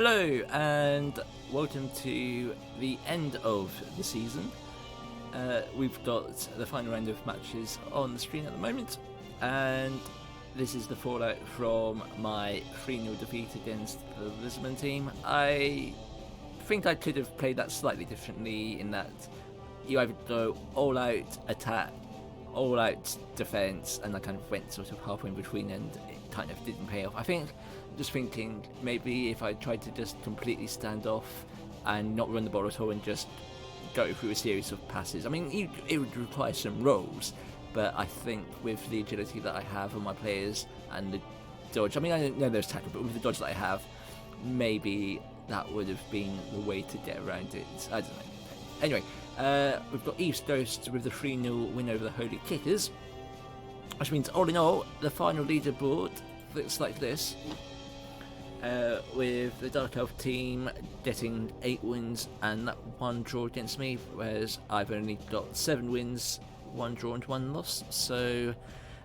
Hello and welcome to the end of the season. We've got the final round of matches on the screen at the moment, and this is the fallout from my 3-0 defeat against the Lisbon team. I think I could have played that slightly differently in that you either go all out attack, all out defense, and I kind of went sort of halfway in between and it kind of didn't pay off. I think just thinking maybe if I tried to just completely stand off and not run the ball at all and just go through a series of passes. I mean, it would require some rolls, but I think with the agility that I have on my players and the dodge, I mean, I don't know there's tackle, but with the dodge that I have, maybe that would have been the way to get around it. I don't know. Anyway, we've got Eve's Ghost with the 3-0 win over the Holy Kickers, which means all in all, the final leaderboard looks like this. With the Dark Elf team getting 8 wins and that 1 draw against me, whereas I've only got 7 wins, 1 draw and 1 loss. So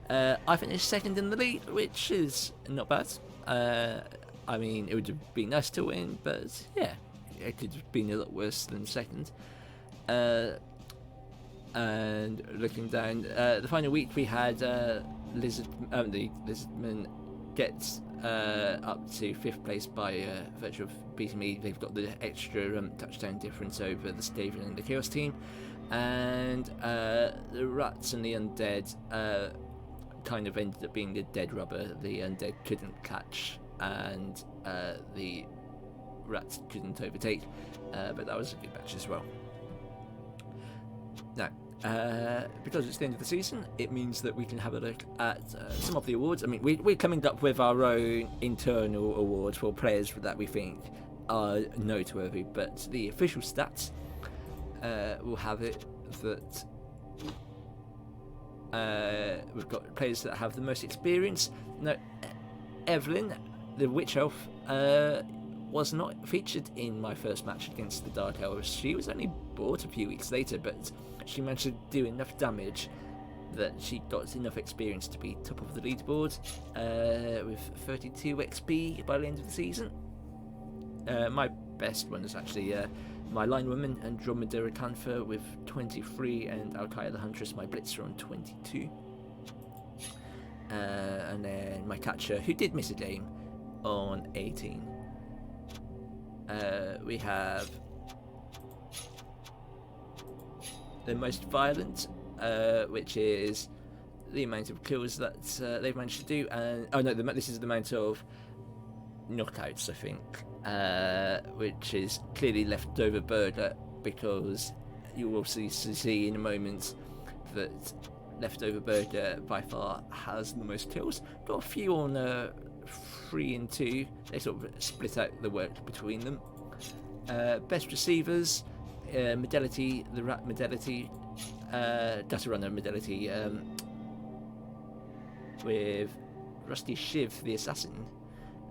I finished second in the league, which is not bad. I mean, it would have been nice to win, but yeah, it could have been a lot worse than second. And looking down, the final week we had the Lizardman gets up to 5th place by virtue of beating me. They've got the extra touchdown difference over the Skaven and the Chaos team, and the Rats and the Undead kind of ended up being the dead rubber. The Undead couldn't catch and the Rats couldn't overtake, but that was a good match as well. Now, because it's the end of the season, it means that we can have a look at some of the awards. I mean, we're coming up with our own internal awards for players that we think are noteworthy, but the official stats will have it that we've got players that have the most experience. Now, Evelyn, the Witch Elf, was not featured in my first match against the Dark Elves. She was only bought a few weeks later, but she managed to do enough damage that she got enough experience to be top of the leaderboard with 32 XP by the end of the season. My best one is actually my line woman, Andromeda Recantha, with 23, and Alkaya the Huntress, my blitzer, on 22. And then my catcher, who did miss a game, on 18. We have the most violent, which is the amount of kills that they've managed to do, and this is the amount of knockouts, I think, which is clearly leftover burger, because you will see in a moment that leftover burger by far has the most kills. Got a few on 3 and 2. They sort of split out the work between them. Best receivers, Medality, the Rat Medality, Gutter Runner Medality, with Rusty Shiv, the Assassin,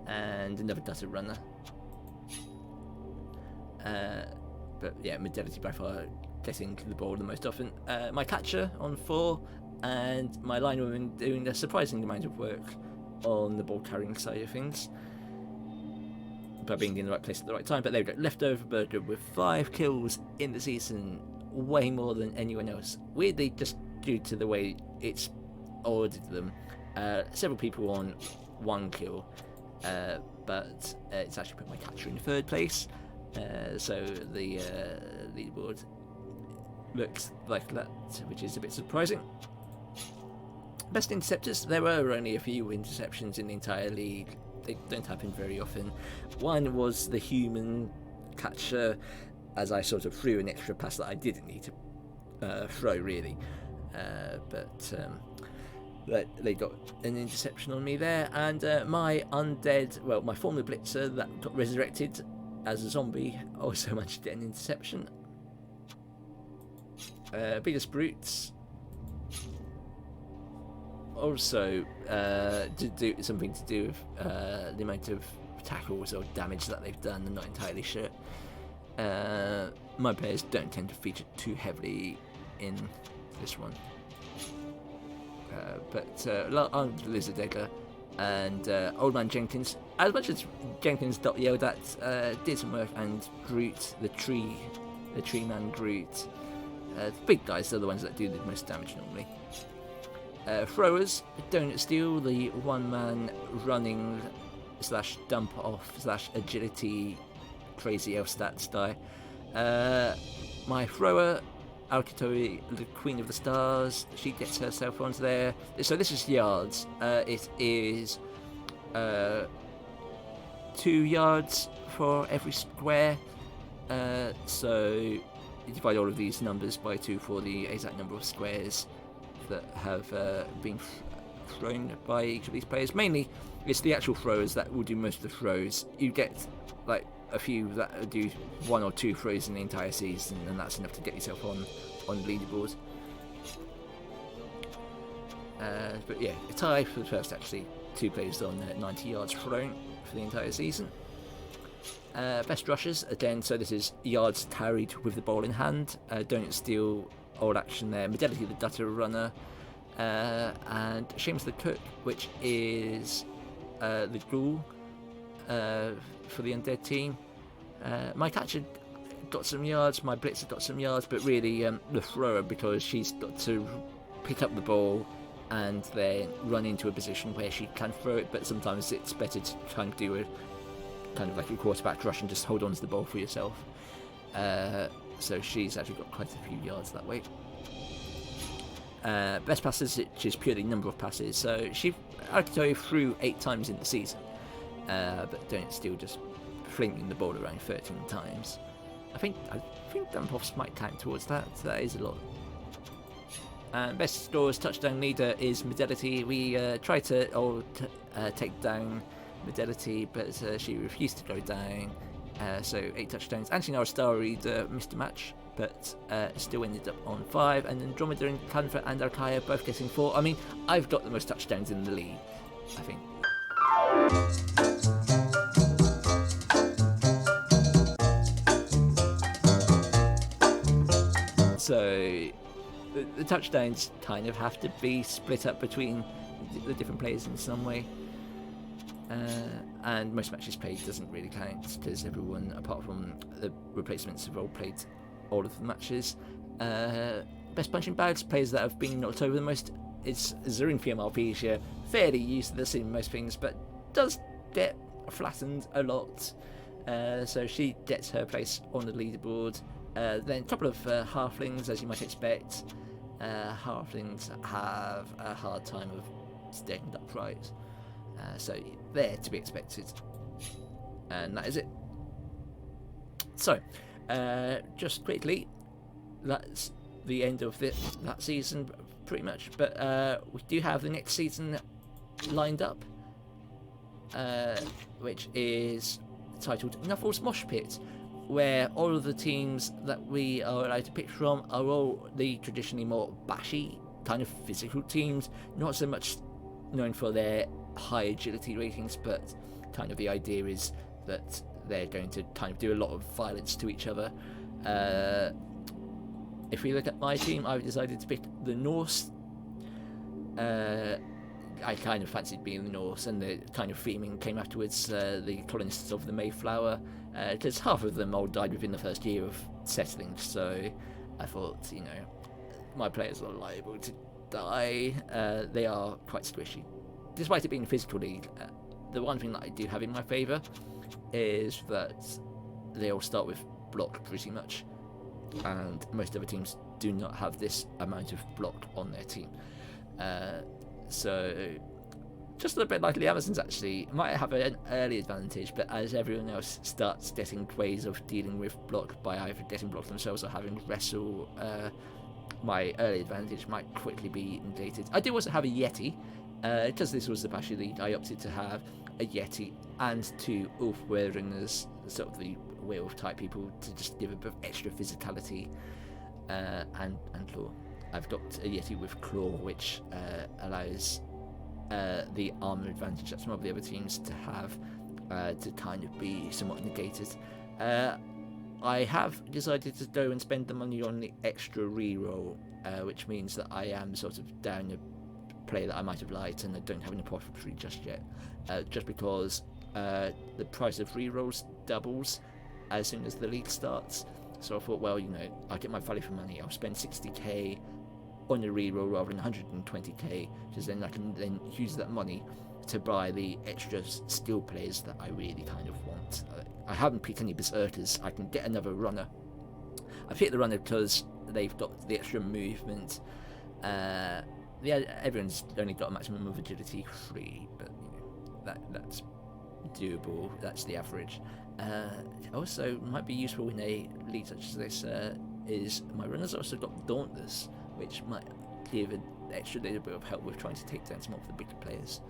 and another Gutter Runner. But yeah, Medality by far getting the ball the most often. My catcher on 4, and my line woman doing a surprising amount of work on the ball carrying side of things by being in the right place at the right time. But there we go, leftover burger with 5 kills in the season, way more than anyone else, weirdly just due to the way it's ordered them. Several people on 1 kill, but it's actually put my catcher in 3rd place, so the leaderboard looks like that, which is a bit surprising. Best interceptors, there were only a few interceptions in the entire league. They don't happen very often. One was the human catcher, as I sort of threw an extra pass that I didn't need to throw really, but they got an interception on me there. And my former blitzer that got resurrected as a zombie also managed to get an interception. Biggest brutes also to do something to do with the amount of tackles or damage that they've done. I'm not entirely sure. My players don't tend to feature too heavily in this one. But I'm Lizard Egger, and Old Man Jenkins. As much as Jenkins got yelled at, did some work, and Groot, the tree man Groot. The big guys are the ones that do the most damage normally. Throwers, Donut Steele, the one-man running / dump off / agility crazy elf stats guy. My thrower, Alkitori, the Queen of the Stars, she gets herself onto there. So this is yards. It is 2 yards for every square. So you divide all of these numbers by 2 for the exact number of squares that have been thrown by each of these players. Mainly, it's the actual throwers that will do most of the throws. You get like a few that do 1 or 2 throws in the entire season, and that's enough to get yourself on the leaderboard. But yeah, a tie for the first actually 2 players on 90 yards thrown for the entire season. Best rushers, again, so this is yards carried with the ball in hand. Don't steal old action there. Medelity the Gutter Runner, and Seamus the Cook, which is the Ghoul for the undead team. My catcher got some yards, my blitzer got some yards, but really the thrower, because she's got to pick up the ball and then run into a position where she can throw it, but sometimes it's better to try and do a kind of like a quarterback rush and just hold on to the ball for yourself. So she's actually got quite a few yards that way. Best passes, which is purely number of passes. So she actually threw 8 times in the season, but Don't Steal just flinging the ball around 13 times. I think dump-offs might count towards that. So that is a lot. Best scores, touchdown leader is Medelity. We tried to take down Medelity, but she refused to go down. So 8 touchdowns. Actually, our star reader missed a match, but still ended up on 5. And Andromeda and Canva and Arkaya both getting 4. I mean, I've got the most touchdowns in the league, I think. So the touchdowns kind of have to be split up between the different players in some way. And most matches played doesn't really count, because everyone, apart from the replacements, have all played all of the matches. Best punching bags, players that have been knocked over the most. It's Zareen PMRP. Fairly used to this in most things, but does get flattened a lot. So she gets her place on the leaderboard. Then a couple of halflings, as you might expect. Halflings have a hard time of staying upright. So they're to be expected. And that is it. So, just quickly, that's the end of that season, pretty much. But we do have the next season lined up, which is titled Nuffle's Moshpit, where all of the teams that we are allowed to pick from are all the traditionally more bashy, kind of physical teams, not so much known for their high agility ratings, but kind of the idea is that they're going to kind of do a lot of violence to each other. If we look at my team, I've decided to pick the Norse. I kind of fancied being the Norse, and the kind of theming came afterwards, the colonists of the Mayflower, because half of them all died within the first year of settling, so I thought, my players are liable to die. They are quite squishy. Despite it being a physical league, the one thing that I do have in my favour is that they all start with block pretty much, and most other teams do not have this amount of block on their team. So just a little bit like the Amazons actually might have an early advantage, but as everyone else starts getting ways of dealing with block by either getting blocked themselves or having wrestle, my early advantage might quickly be negated. I do also have a Yeti. Because this was the Bashy League, I opted to have a Yeti and 2 Ulf-wearingers, sort of the werewolf type people, to just give a bit of extra physicality, and claw. I've got a Yeti with claw, which allows the armor advantage that some of the other teams to have to kind of be somewhat negated. I have decided to go and spend the money on the extra reroll, which means that I am sort of down a player that I might have liked, and I don't have an apothecary just yet, just because the price of rerolls doubles as soon as the league starts. So I thought, well, I'll get my value for money. I'll spend 60k on a reroll rather than 120k, because then I can then use that money to buy the extra skill players that I really kind of want. I haven't picked any berserkers. I can get another runner. I picked the runner because they've got the extra movement. Everyone's only got a maximum of agility 3, but that's doable. That's the average. Also, might be useful in a league such as this is my runner's also got Dauntless, which might give an extra little bit of help with trying to take down some of the bigger players.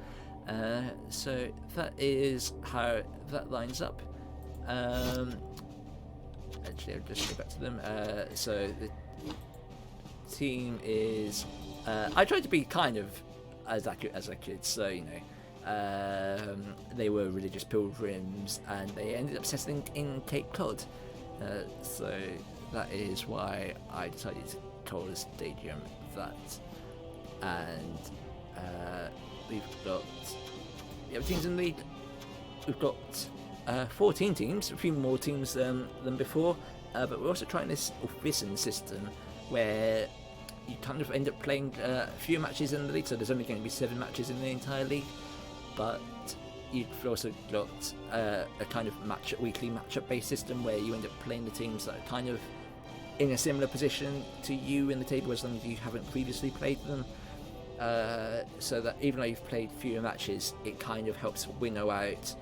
So that is how that lines up. Actually, I'll just go back to them. So the team is... I tried to be kind of as accurate as I could, so, they were religious pilgrims, and they ended up settling in Cape Cod. So that is why I decided to call the stadium that. And we've got the other teams in the league. We've got 14 teams, a few more teams than before, but we're also trying this Orphisan system where you kind of end up playing a few matches in the league, so there's only going to be 7 matches in the entire league, but you've also got a kind of weekly matchup based system where you end up playing the teams that are kind of in a similar position to you in the table, as long as you haven't previously played them, so that even though you've played fewer matches, it kind of helps winnow out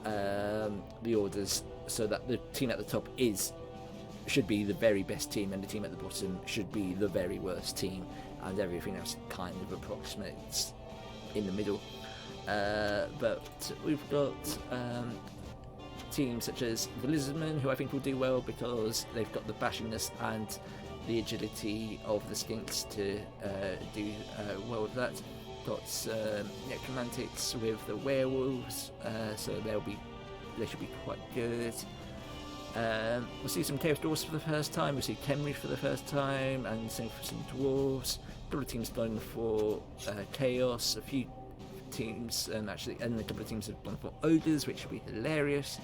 the orders, so that the team at the top should be the very best team, and the team at the bottom should be the very worst team, and everything else kind of approximates in the middle. But we've got teams such as the Lizardmen, who I think will do well because they've got the bashiness and the agility of the Skinks to do well with that. Got Necromantics with the Werewolves, so they should be quite good. We'll see some Chaos Dwarves for the first time, we'll see Khemri for the first time, and same for some Dwarves. A couple of teams going for Chaos, a few teams, and a couple of teams have gone for Ogres, which will be hilarious.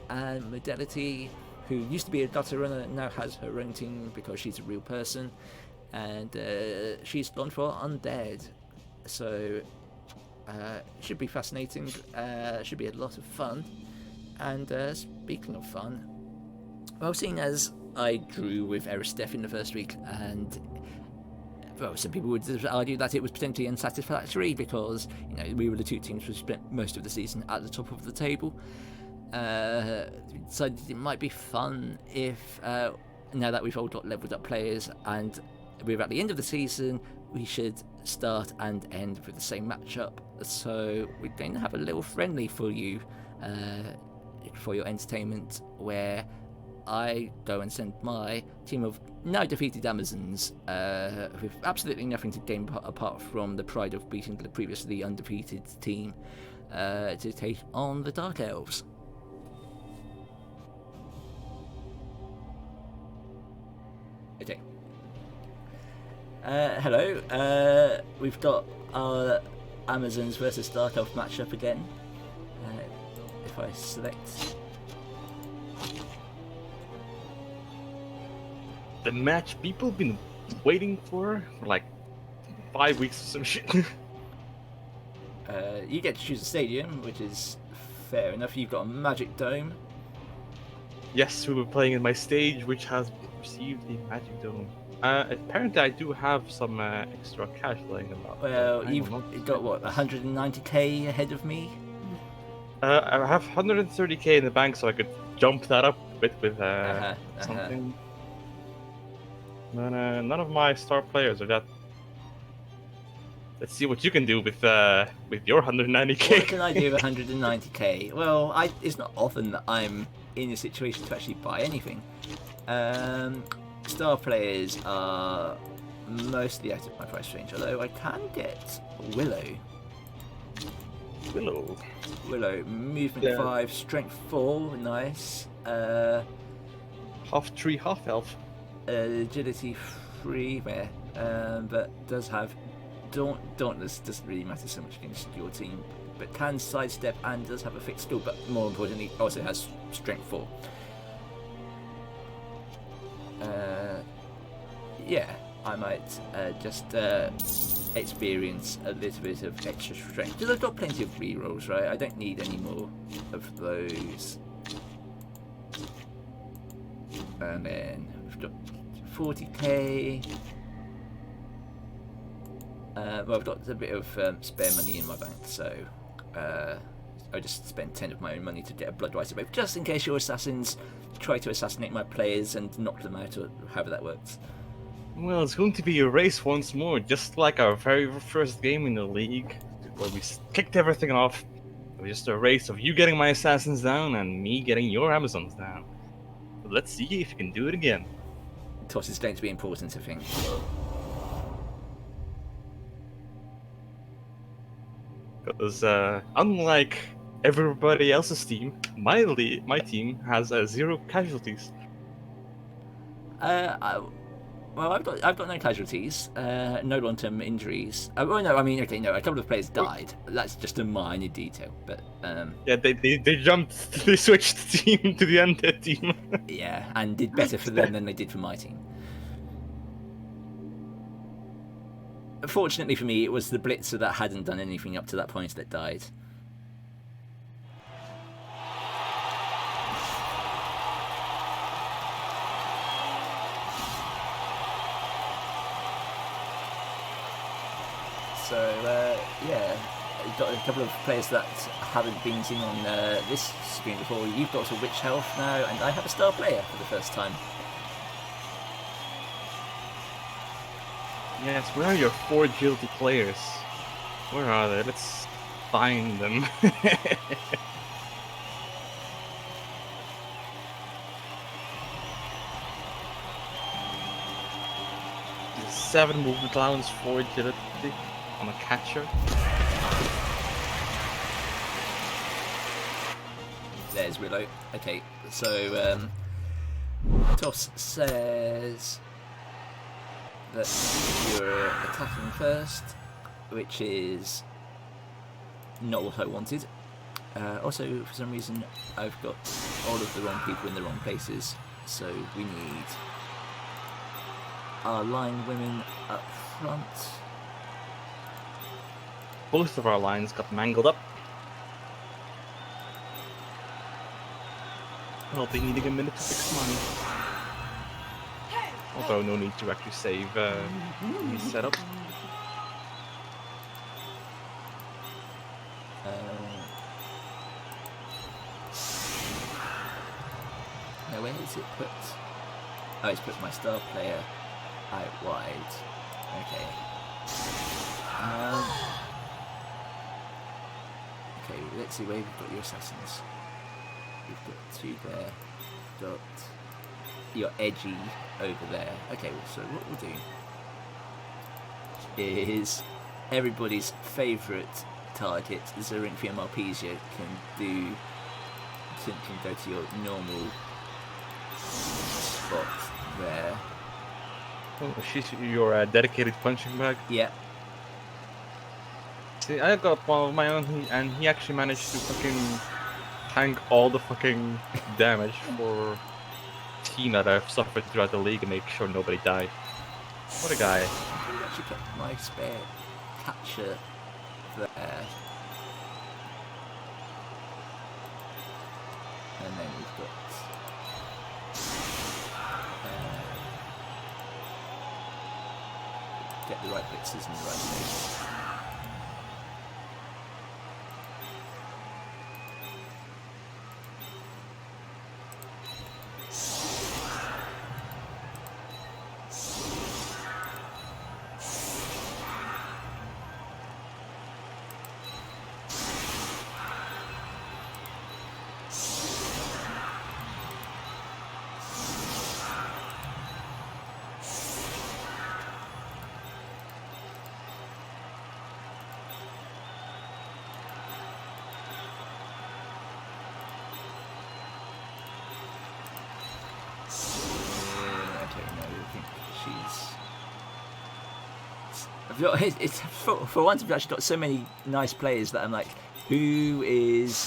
And Modality, who used to be a Dota runner, now has her own team because she's a real person, and she's gone for Undead. So should be fascinating, should be a lot of fun. And speaking of fun, well, seeing as I drew with Aristef in the first week, and well, some people would argue that it was potentially unsatisfactory because we were the two teams who spent most of the season at the top of the table. So it might be fun if now that we've all got leveled up players and we're at the end of the season, we should start and end with the same matchup. So we're going to have a little friendly for you for your entertainment, where I go and send my team of now defeated Amazons with absolutely nothing to gain apart from the pride of beating the previously undefeated team to take on the Dark Elves. Okay. Hello. We've got our Amazons versus Dark Elf matchup again. If I select the match people have been waiting for like 5 weeks or some shit. You get to choose a stadium, which is fair enough. You've got a magic dome. Yes, we were playing in my stage, which has received a magic dome. Apparently, I do have some extra cash laying about. Well, you've got what, 190k ahead of me? I have 130k in the bank, so I could jump that up a bit with something. But none of my star players are that. Let's see what you can do with your 190k. What can I do with 190k? Well, it's not often that I'm in a situation to actually buy anything. Star players are mostly out of my price range, although I can get Willow. Willow, movement 5, strength 4, nice. Half tree, half elf. Agility 3, but does have Dauntless doesn't really matter so much against your team, but can sidestep and does have a fixed skill, but more importantly also has strength 4. Yeah, I might just experience a little bit of extra strength, because I've got plenty of rerolls, right? I don't need any more of those. And then we've got 40k. Well, I've got a bit of spare money in my bank, so I just spent 10 of my own money to get a Bloodrider wave, just in case your assassins try to assassinate my players and knock them out, or however that works. Well, it's going to be a race once more, just like our very first game in the league, where we kicked everything off. It was just a race of you getting my assassins down and me getting your Amazons down. But let's see if you can do it again. Toss is going to be important, I think. Because unlike everybody else's team, my team has 0 casualties. Well, I've got no casualties, no long-term injuries. Well, no, I mean, okay, no, a couple of players died. That's just a minor detail, but yeah, they jumped, they switched team to the undead team. Yeah, and did better for them than they did for my team. Fortunately for me, it was the blitzer that hadn't done anything up to that point that died. So, yeah, you've got a couple of players that haven't been seen on this screen before. You've got a witch health now, and I have a star player for the first time. Yes, where are your 4 guilty players? Where are they? Let's find them. 7 movement allowance, 4 agility on a catcher. There's Willow. Okay, so Toss says that you're attacking first, which is not what I wanted. Also, for some reason, I've got all of the wrong people in the wrong places, so we need our line women up front. Both of our lines got mangled up. I'll be needing a minute to fix mine. Although no need to actually save these setups. Now where is it put? Oh, it's put my star player out wide. Okay. Okay, let's see where you've got your assassins. You've got 2 there. Got your edgy over there. Okay, so what we'll do is everybody's favourite target, Zerinthium Arpesia, can go to your normal spot there. Oh, she's your dedicated punching bag? Yeah. See, I got one of my own, and he actually managed to fucking tank all the fucking damage for team that I've suffered throughout the league and make sure nobody died. What a guy. I can actually put my spare catcher there. And then we've got get the right blitzers in the right place. It's for once we've actually got so many nice players that I'm like, who is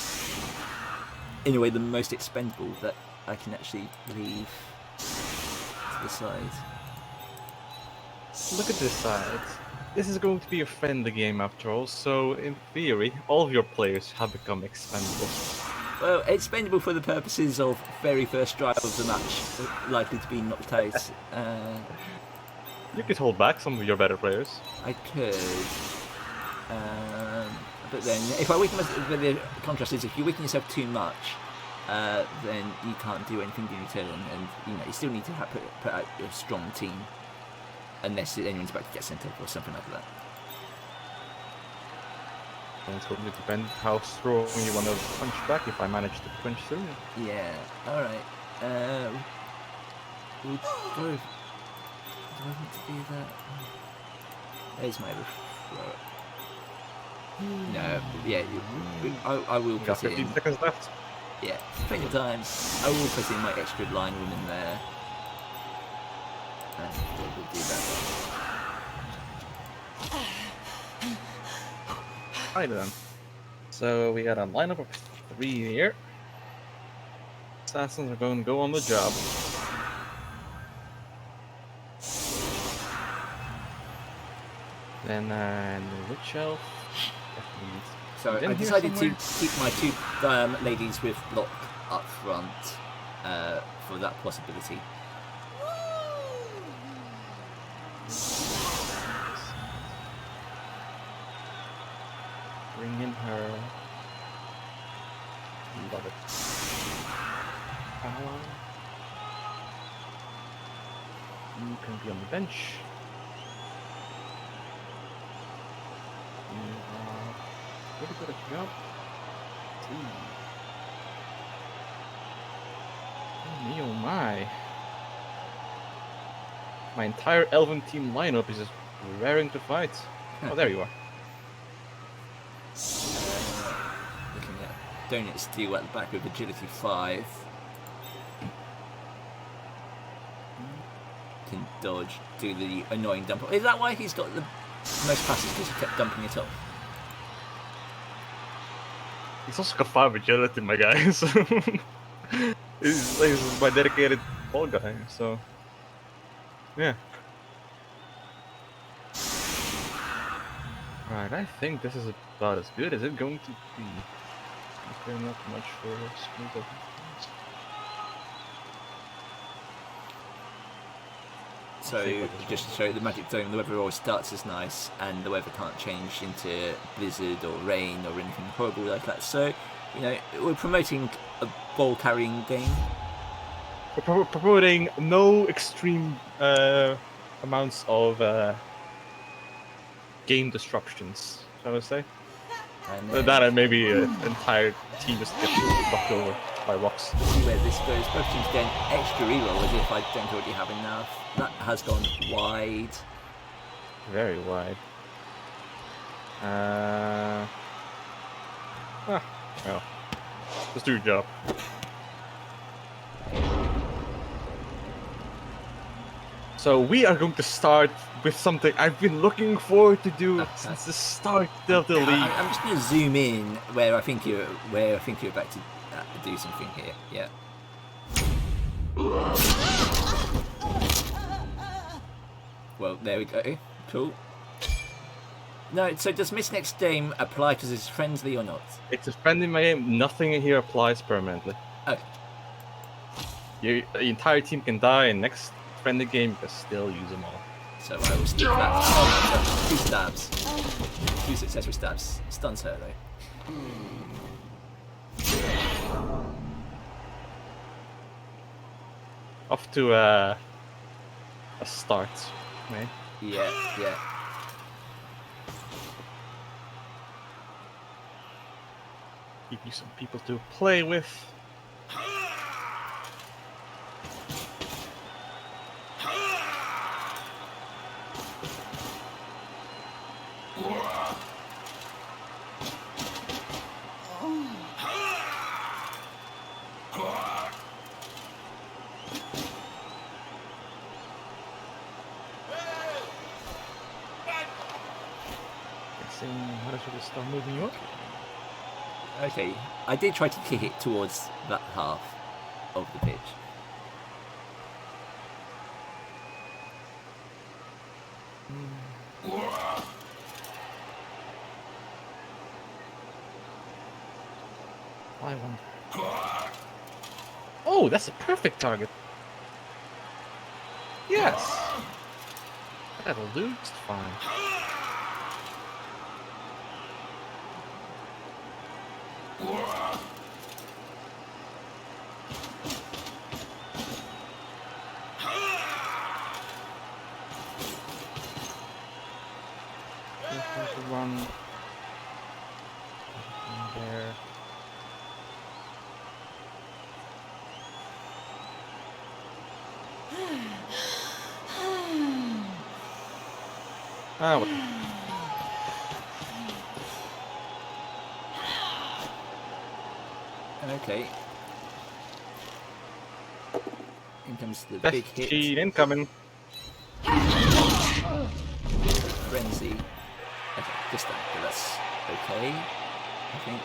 in a way the most expendable that I can actually leave to the side. Look at this side. This is going to be a friendly game after all, so in theory, all of your players have become expendable. Well, expendable for the purposes of very first drive of the match, likely to be knocked out. You could hold back some of your better players. I could. But then, if I weaken myself, the contrast is if you weaken yourself too much, then you can't do anything in return, and you still need to put out a strong team, unless anyone's about to get sent up or something like that. And it's going to depend how strong you want to punch back. If I manage to punch through. Yeah. All right. We'll go. Do I want to do that? There's my throw. No, yeah, I will You got put it 15 in. seconds left. Yeah, plenty of time. I will put in my extra lineman in there. And we'll do that. Right then. So we got a lineup of 3 here. Assassins are going to go on the job. Then the witch elf. So I decided to keep my two ladies with block up front for that possibility. Bring in her. Love it. Ally. You can be on the bench. You are pretty good at your job. Oh me, oh my. My entire elven team lineup is just raring to fight. Oh, there you are. Looking at Donut Steele at the back with agility 5. Can dodge, do the annoying dump. Is that why he's got the most passes? Because he kept dumping it off. He's also got 5 agility, my guy. So he's my dedicated ball guy. So yeah. Right, I think this is about as good as it's going to be. Okay, not much for smooth open. So just to show you, the Magic Dome, the weather always starts as nice, and the weather can't change into blizzard or rain or anything horrible like that. So, we're promoting a ball carrying game. We're promoting no extreme amounts of game disruptions, shall I say? And That and maybe an entire team just gets knocked over by rocks. see where this goes. Both teams getting extra reroll as if I don't already have enough. That has gone wide. Very wide. Well, just do your job. So we are going to start with something I've been looking forward to do since the start of the league. I'm just going to zoom in where I think you're about to do something here. Yeah. Well, there we go. Cool. No, so does Miss Next Game apply because it's friendly or not? It's a friendly game. Nothing here applies permanently. Okay. The entire team can die, and next friendly game you can still use them all. So I will stick that. Oh, 2 stabs. 2 successful stabs. Stuns her though. Off to a start, right? Yeah. Give you some people to play with. just start moving you up. Okay, I did try to kick it towards that half of the pitch. I want. Oh, that's a perfect target. Yes. That'll do just fine. Run there. Ah, Okay. In comes the Best big hit. cheat incoming. Frenzy. Okay, just that, but that's okay, I think.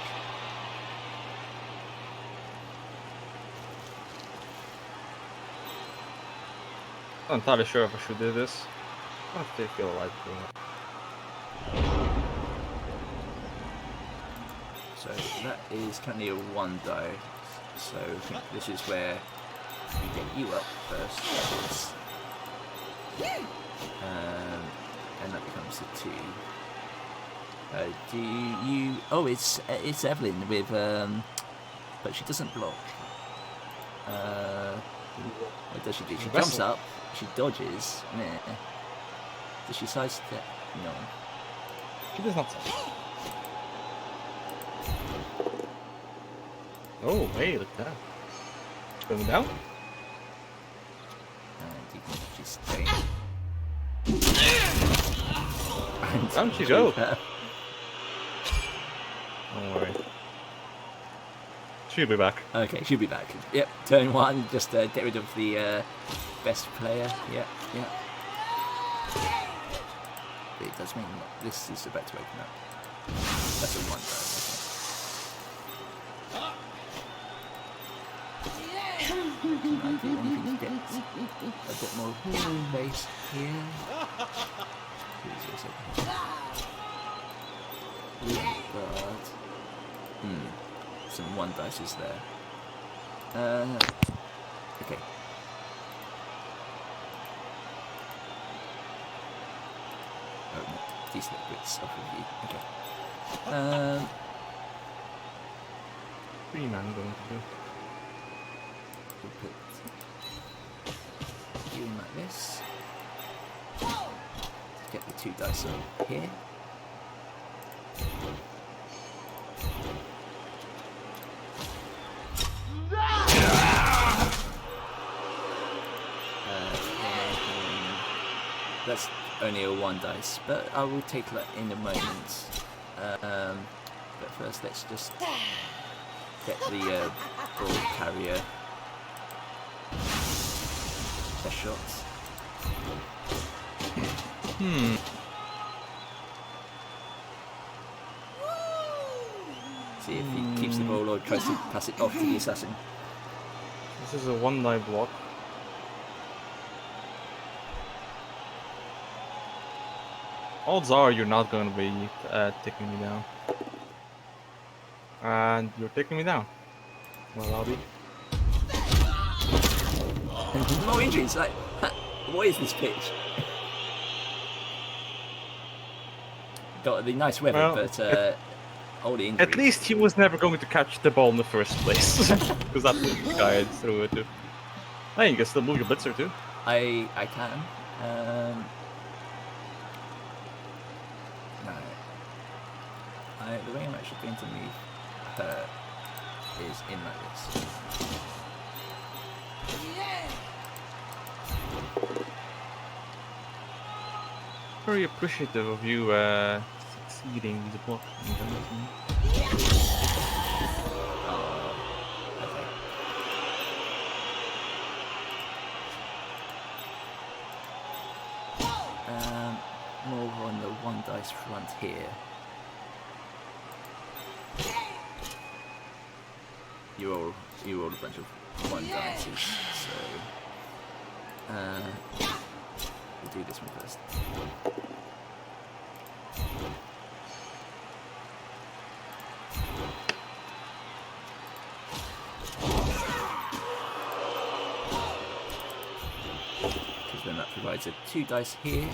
I'm not entirely sure if I should do this. I don't still feel like doing it. So that is currently a 1 die. So I think this is where we get you up first. And that becomes a 2. Do you? Oh, it's Evelyn with but she doesn't block. What does she do? She jumps up. She dodges. Meh. Does she sidestep? No. She does not. Oh, hey, look at that. Going down? And you can actually stay. Down she go. Her. Don't worry. She'll be back. Okay, she'll be back. Yep, turn 1, just get rid of the best player. Yep. It does mean that this is about to open up. That's a 1 die. I do want to get a bit more base here. But some 1 dices there. Okay. Oh no, decent bits off of you. Okay. 3 man going to do. We'll put you in like this. Get the 2 dice up here. That's only a 1 dice, but I will take that in a moment. But first, let's just get the ball carrier best shots. See if he keeps the ball or tries to pass it off to the assassin. This is a 1 die block. Odds are you're not going to be taking me down. And you're taking me down. Well, I'll be. No injuries, like, what is this pitch? Got the nice weather, Well, but all the injuries. At least he was never going to catch the ball in the first place. Because that's what the guy had threw it to. Hey, you can still move your blitzer too. I can. No. The way I'm actually going to move her is in like this. Very appreciative of you succeeding the block. More on the 1 dice front here. you roll a bunch of 1 dices. So we'll do this one first. Because then that provides a 2 dice here.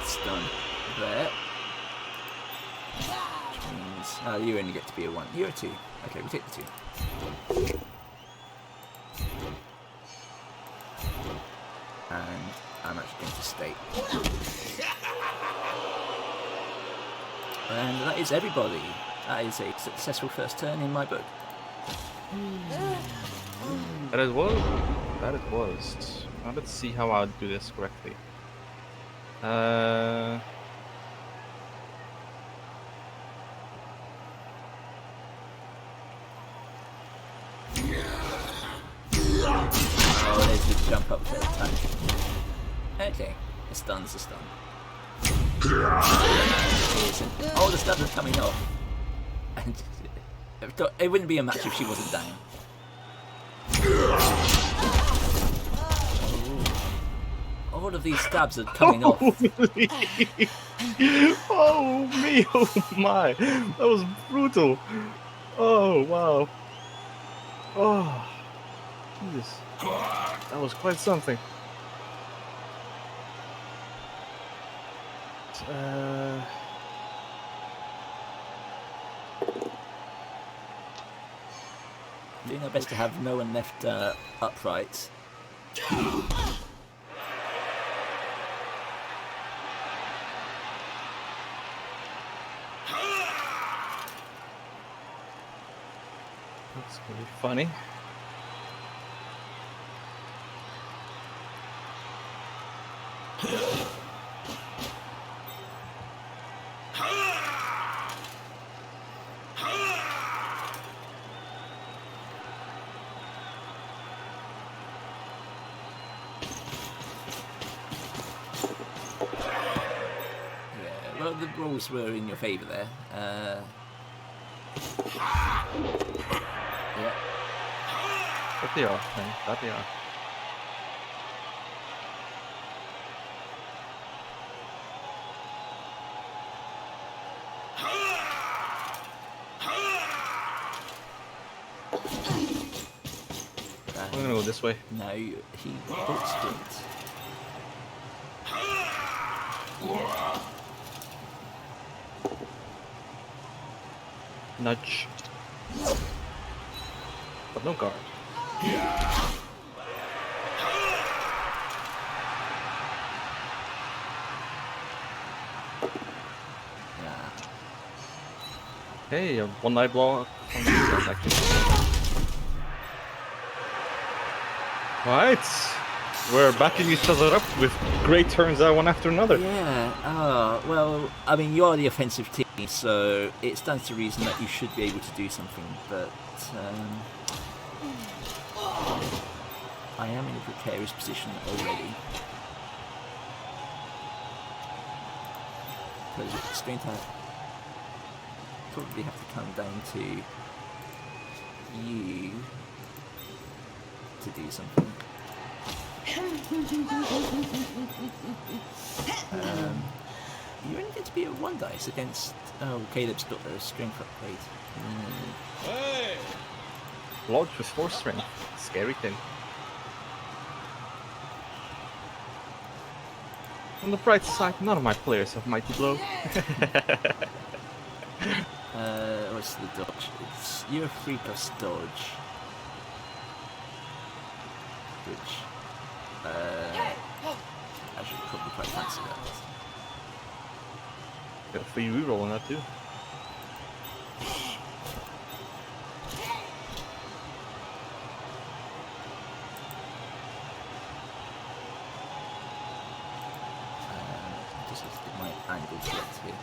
Stun there. Which means you only get to be a 1. You're a 2. Okay, we'll take the 2. And I'm actually going to stay. And that is everybody. That is a successful first turn in my book. That it was. That it was. Now let's see how I'll do this correctly. Oh, there's the jump up for attack. Okay, a stun's a stun. Oh, the stuff is coming off. And it wouldn't be a match if she wasn't down. All of these stabs are coming off. Oh me, oh my, that was brutal. Oh wow. Oh, Jesus, that was quite something. Doing our best to have no one left upright. That's gonna be funny. Well, the rolls were in your favour there. Yeah. That they are, man. That they are. I'm gonna go this way. No, he boxed it. Nudge. But no guard. Hey, a 1 eye block. Right, we're backing each other up with great turns out one after another. Yeah, well, I mean, you are the offensive team, so it stands to reason that you should be able to do something, but I am in a precarious position already. Because it's going to probably have to come down to you to do something. You're only going to be at 1 dice against Caleb's strength upgrade. Hey! Lodge with 4 strength. Scary thing. On the bright side, none of my players have mighty blow. What's the dodge? You're 3 plus dodge. Which I should probably quite fancy that. Got a free reroll on that too. Just have to get my angle correct here.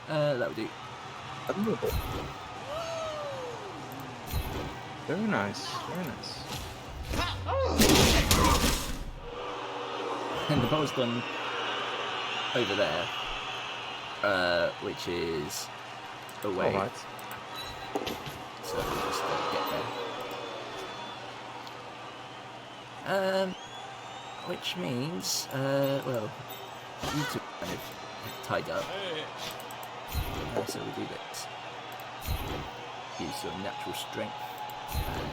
That'll do. Admirable. Very nice, very nice. And the ball's gone over there, which is away. Alright. So we'll just get there. Which means, well, you two are kind of tied up. So we'll do this. Use your natural strength and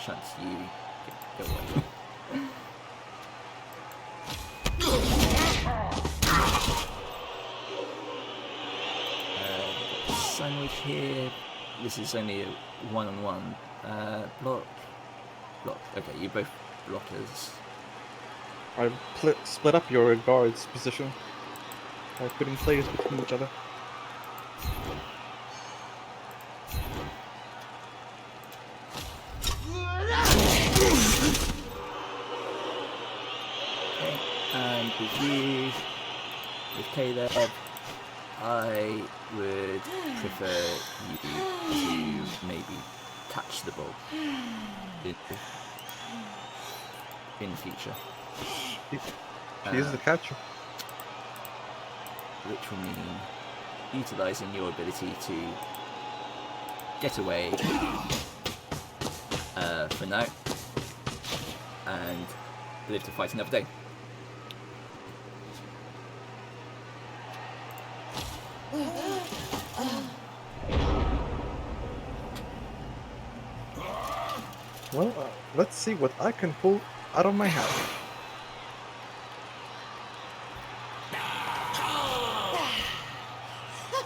shunt you go away. Sandwich here. This is only a one-on-one. Block. Okay, you both blockers. I split up your guards' position by putting players between each other. Okay, and with you, with Caleb, I would prefer you to maybe catch the ball in the future. She is the catcher. Which will mean utilising your ability to get away for now and live to fight another day. Well, let's see what I can pull out of my hat.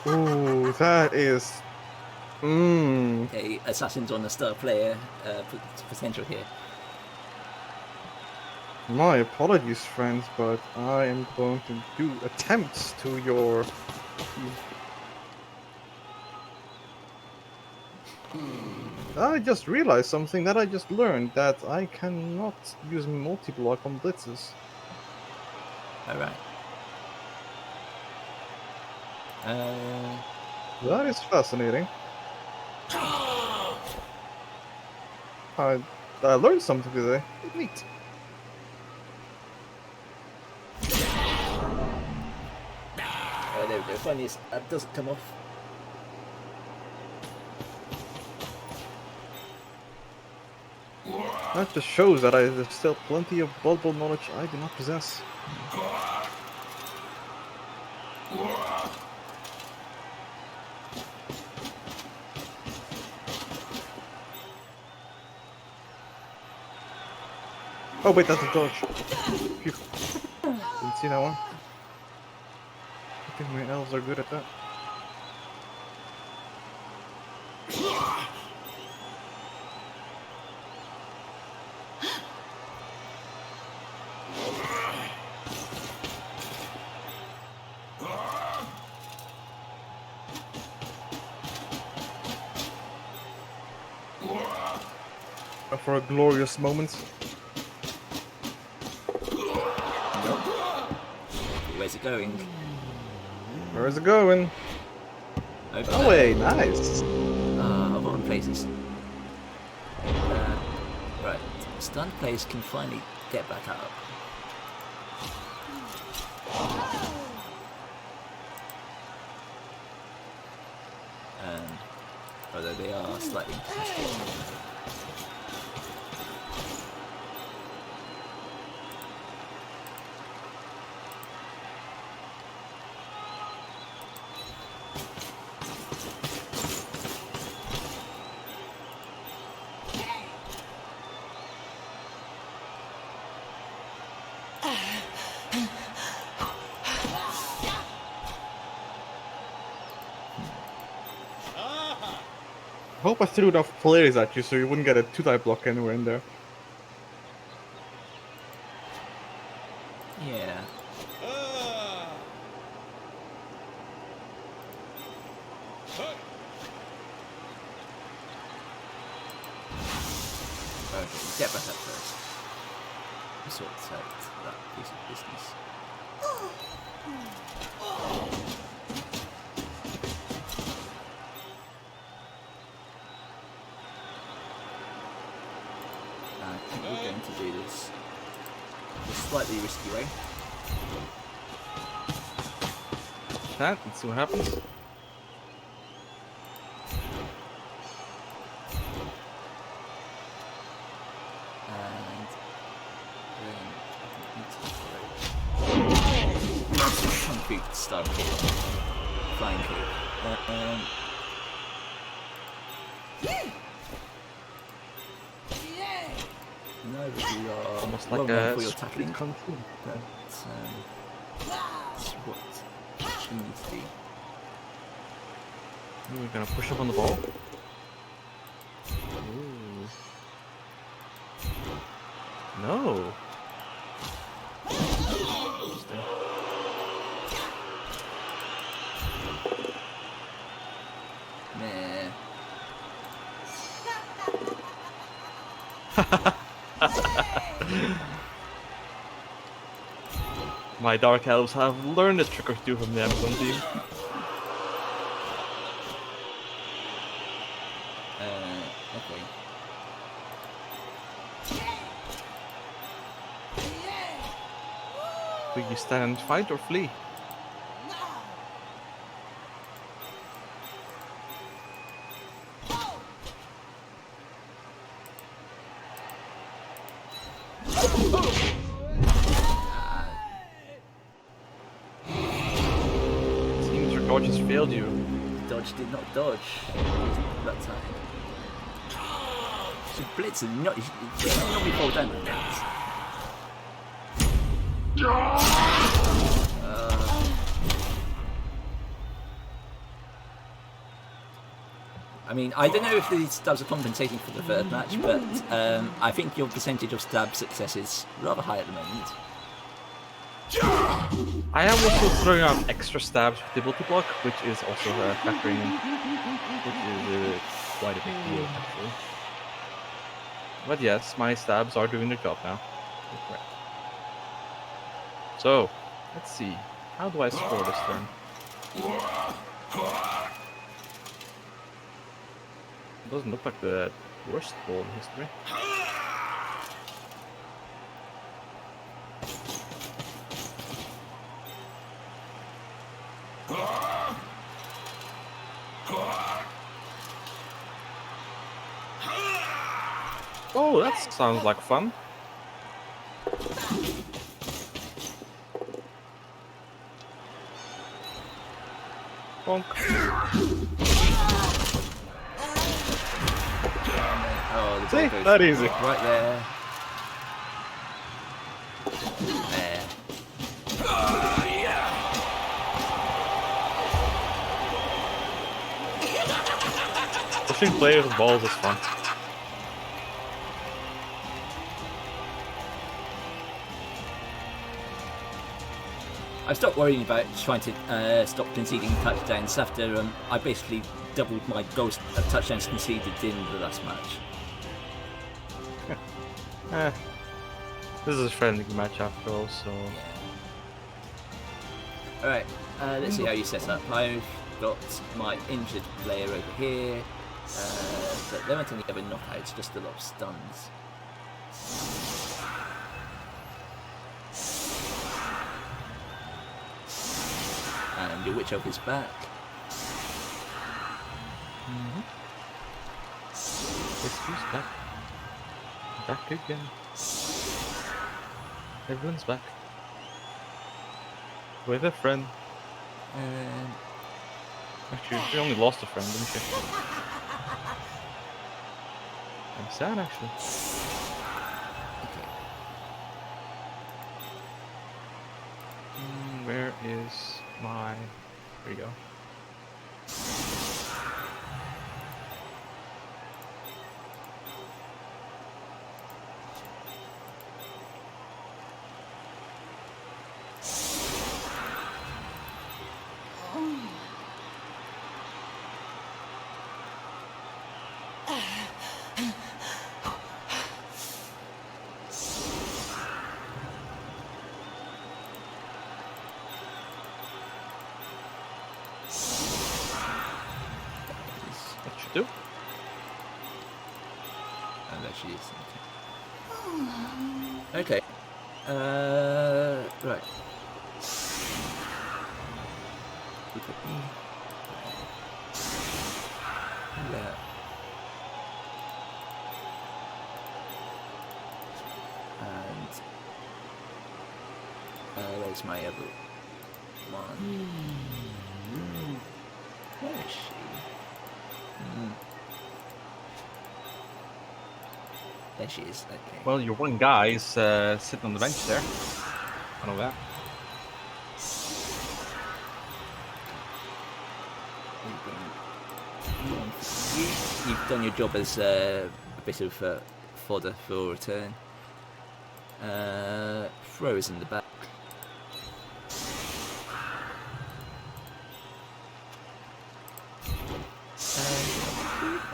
Ooh, that is... Okay, Assassin's on the star player potential here. My apologies, friends, but I am going to do attempts to your... I just realized something that I just learned, that I cannot use multi-block on blitzes. Alright. That is fascinating. I learned something today. Neat. There we go. Finally, that doesn't come off. That just shows that there's still plenty of Blood Bowl knowledge I do not possess. Oh wait, that's a dodge. Phew. Didn't see that one. I think my elves are good at that. For a glorious moment. Where's it going? Where is it going? Over Oh there. wait, nice. Of all places. Right, stunned players can finally get back up. Although they are slightly contested. I hope I threw enough players at you so you wouldn't get a 2-type block anywhere in there. Yeah. Okay, get back up first. sort out that piece of business. I think we're going to do this the slightly risky way. Let's see what happens. And then concrete style flying kick. No, but you are Almost well like known a for your street tackling. kung fu. That's what you need to do. We're gonna push up on the ball. Ooh. No. Interesting. Nah. My dark elves have learned a trick or two from the Amazon team. Okay. Will you stand and fight or flee? Seems your dodge has failed you. Dodge did not dodge that time. She blitz and not be fall down like that. I mean, I don't know if these stabs are compensating for the third match, but I think your percentage of stab success is rather high at the moment. I am also throwing out extra stabs with the multi-block, which is also factoring in, which is quite a big deal actually. But yes, my stabs are doing their job now. You're correct. So, let's see. How do I score this turn? It doesn't look like the worst ball in history. Oh, that sounds like fun. Bonk. Oh, the See? ball goes That easy. right there. There. Pushing players with balls is fun. I've stopped worrying about trying to stop conceding touchdowns after I basically doubled my goals touchdowns conceded in the last match. This is a friendly match after all, so... Yeah. Alright, let's see how you set up. I've got my injured player over here, but there aren't any other knockouts, just a lot of stuns. And your witch elf is back. Yes, who's back? Back again. Everyone's back. With a friend. Actually, we only lost a friend, didn't she? I'm sad, actually. Okay. Where is my... There you go. do. Oh, there she is. Okay. Right. Look at me. Yeah. And there's my other one. Where is she? There she is. Okay. Well, your one guy is sitting on the bench there. I know that. You've done your job as a bit of fodder for return. Throw is in the back.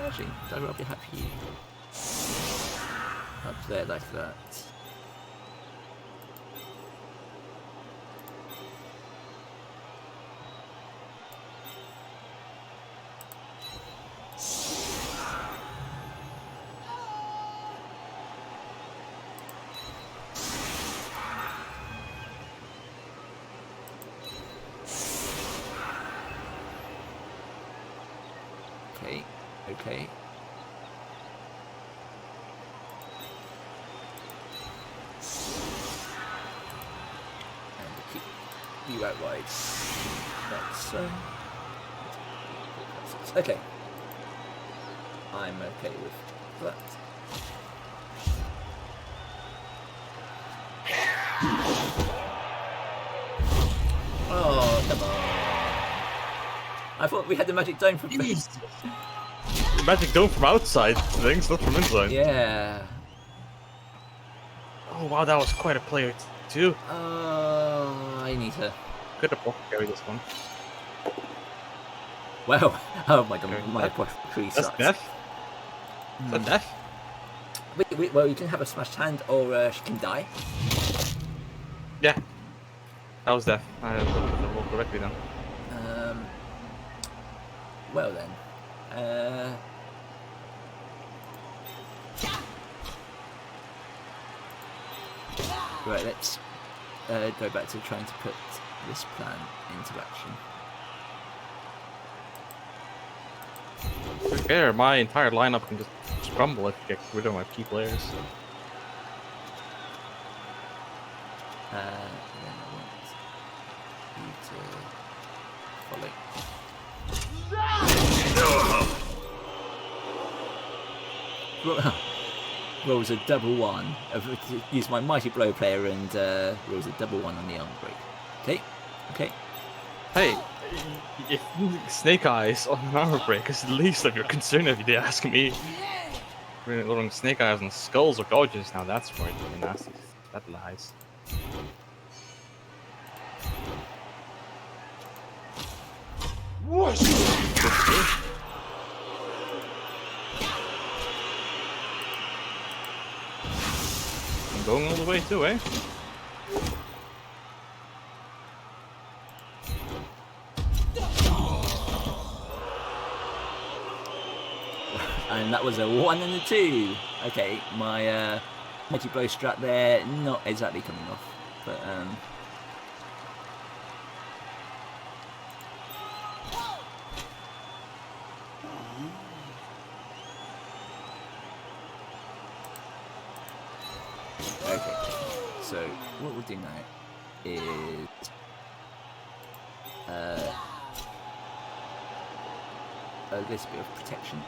Actually, I'd rather have you up there like that. Okay. And keep you out wide. That's okay. I'm okay with that. Oh, come on. I thought we had the magic dome from The magic dome from outside things, not from inside. Yeah. Oh wow, that was quite a player too. I need her. Could have carry this one. Wow. Oh my god, Okay, my tree That's sucks. death. Is that death? Well, you can have a smashed hand, or she can die. Yeah. That was death. I rolled correctly then. Well then. Right, let's go back to trying to put this plan into action. To be fair, my entire lineup can just crumble if you get rid of my key players. Then I want you to follow. Rolls a double one. Use my mighty blow player and rolls a double one on the arm break. Okay. Hey, if Snake Eyes on an armor break is the least of your concern if you ask me. Really throwing Snake Eyes on skulls or dodges, now that's where it's really nasty. That lies. What? I'm going all the way too, eh? And that was a 1 and a 2. Okay, my multi-blow strat there, not exactly coming off, but okay. So what we'll do now is a little bit of protection.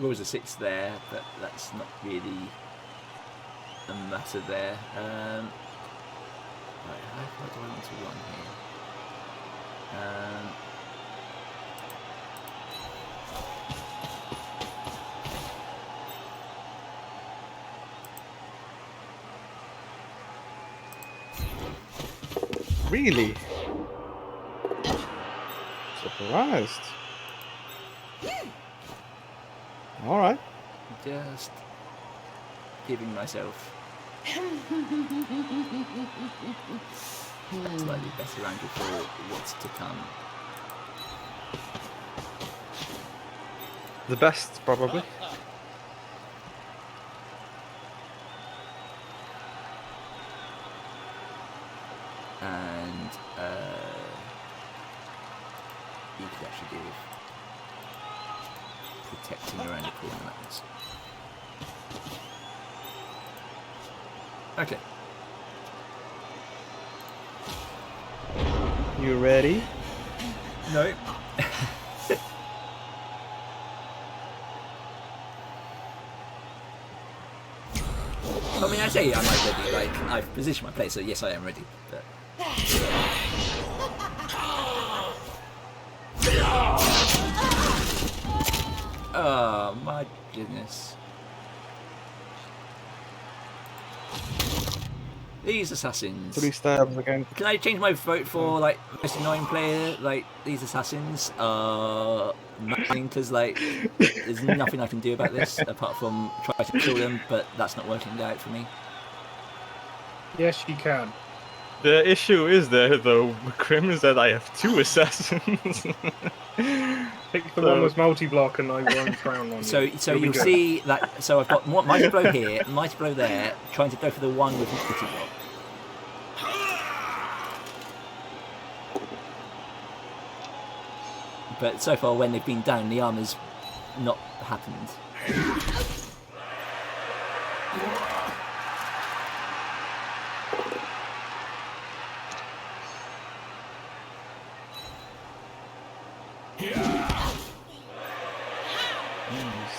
Rolls a 6 there, but that's not really a matter there. Right, how far do I want to run here? Really? Surprised. All right. Just giving myself a slightly better angle for what's to come. The best, probably. And you could actually do protecting around the corner mountains. Okay. You ready? No. I mean, I say I'm like ready. Like I've positioned my place, so yes, I am ready. But... Oh my goodness! These assassins. 3 stabs again. Can I change my vote for like most annoying player? Like these assassins are nothing because like there's nothing I can do about this apart from try to kill them, but that's not working out for me. Yes, you can. The issue is there, though, Grim, is that I have 2 assassins. Pick the one with multi-block and I won't frown on you. So you'll see that. So I've got Mighty Blow here, Mighty Blow there, trying to go for the one with Mighty Blow. But so far, when they've been down, the armor's not happened.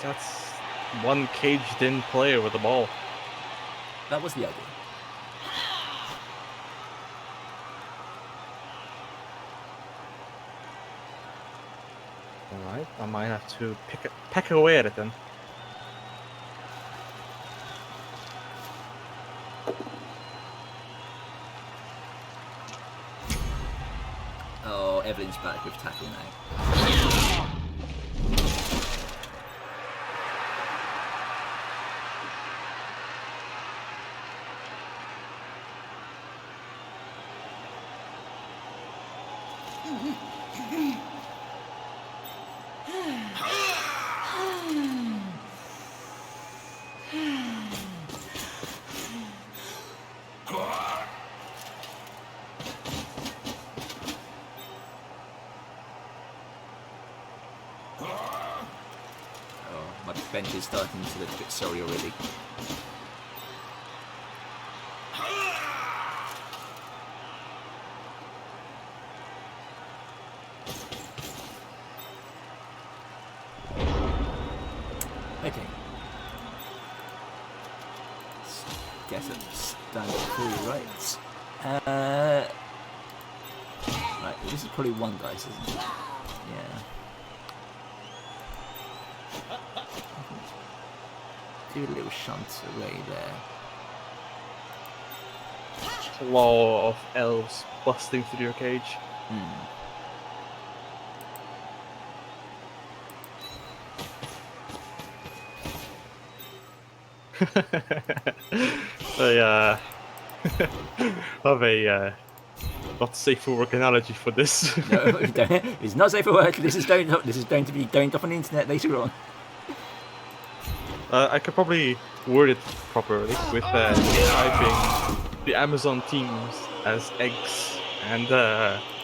That's one caged-in player with the ball. That was the idea. Alright, I might have to peck away at it then. Oh, Evelyn's back with tackle now. My bench is starting to look a bit sorry already. Okay. Let's get it stand up full right. Right, this is probably one dice, isn't it? Yeah. Do a little shunt away there. Claw of elves busting through your cage. I have a not safe for work analogy for this. No, it's not safe for work. This is going to be going up on the internet later on. I could probably word it properly with describing the Amazon teams as eggs and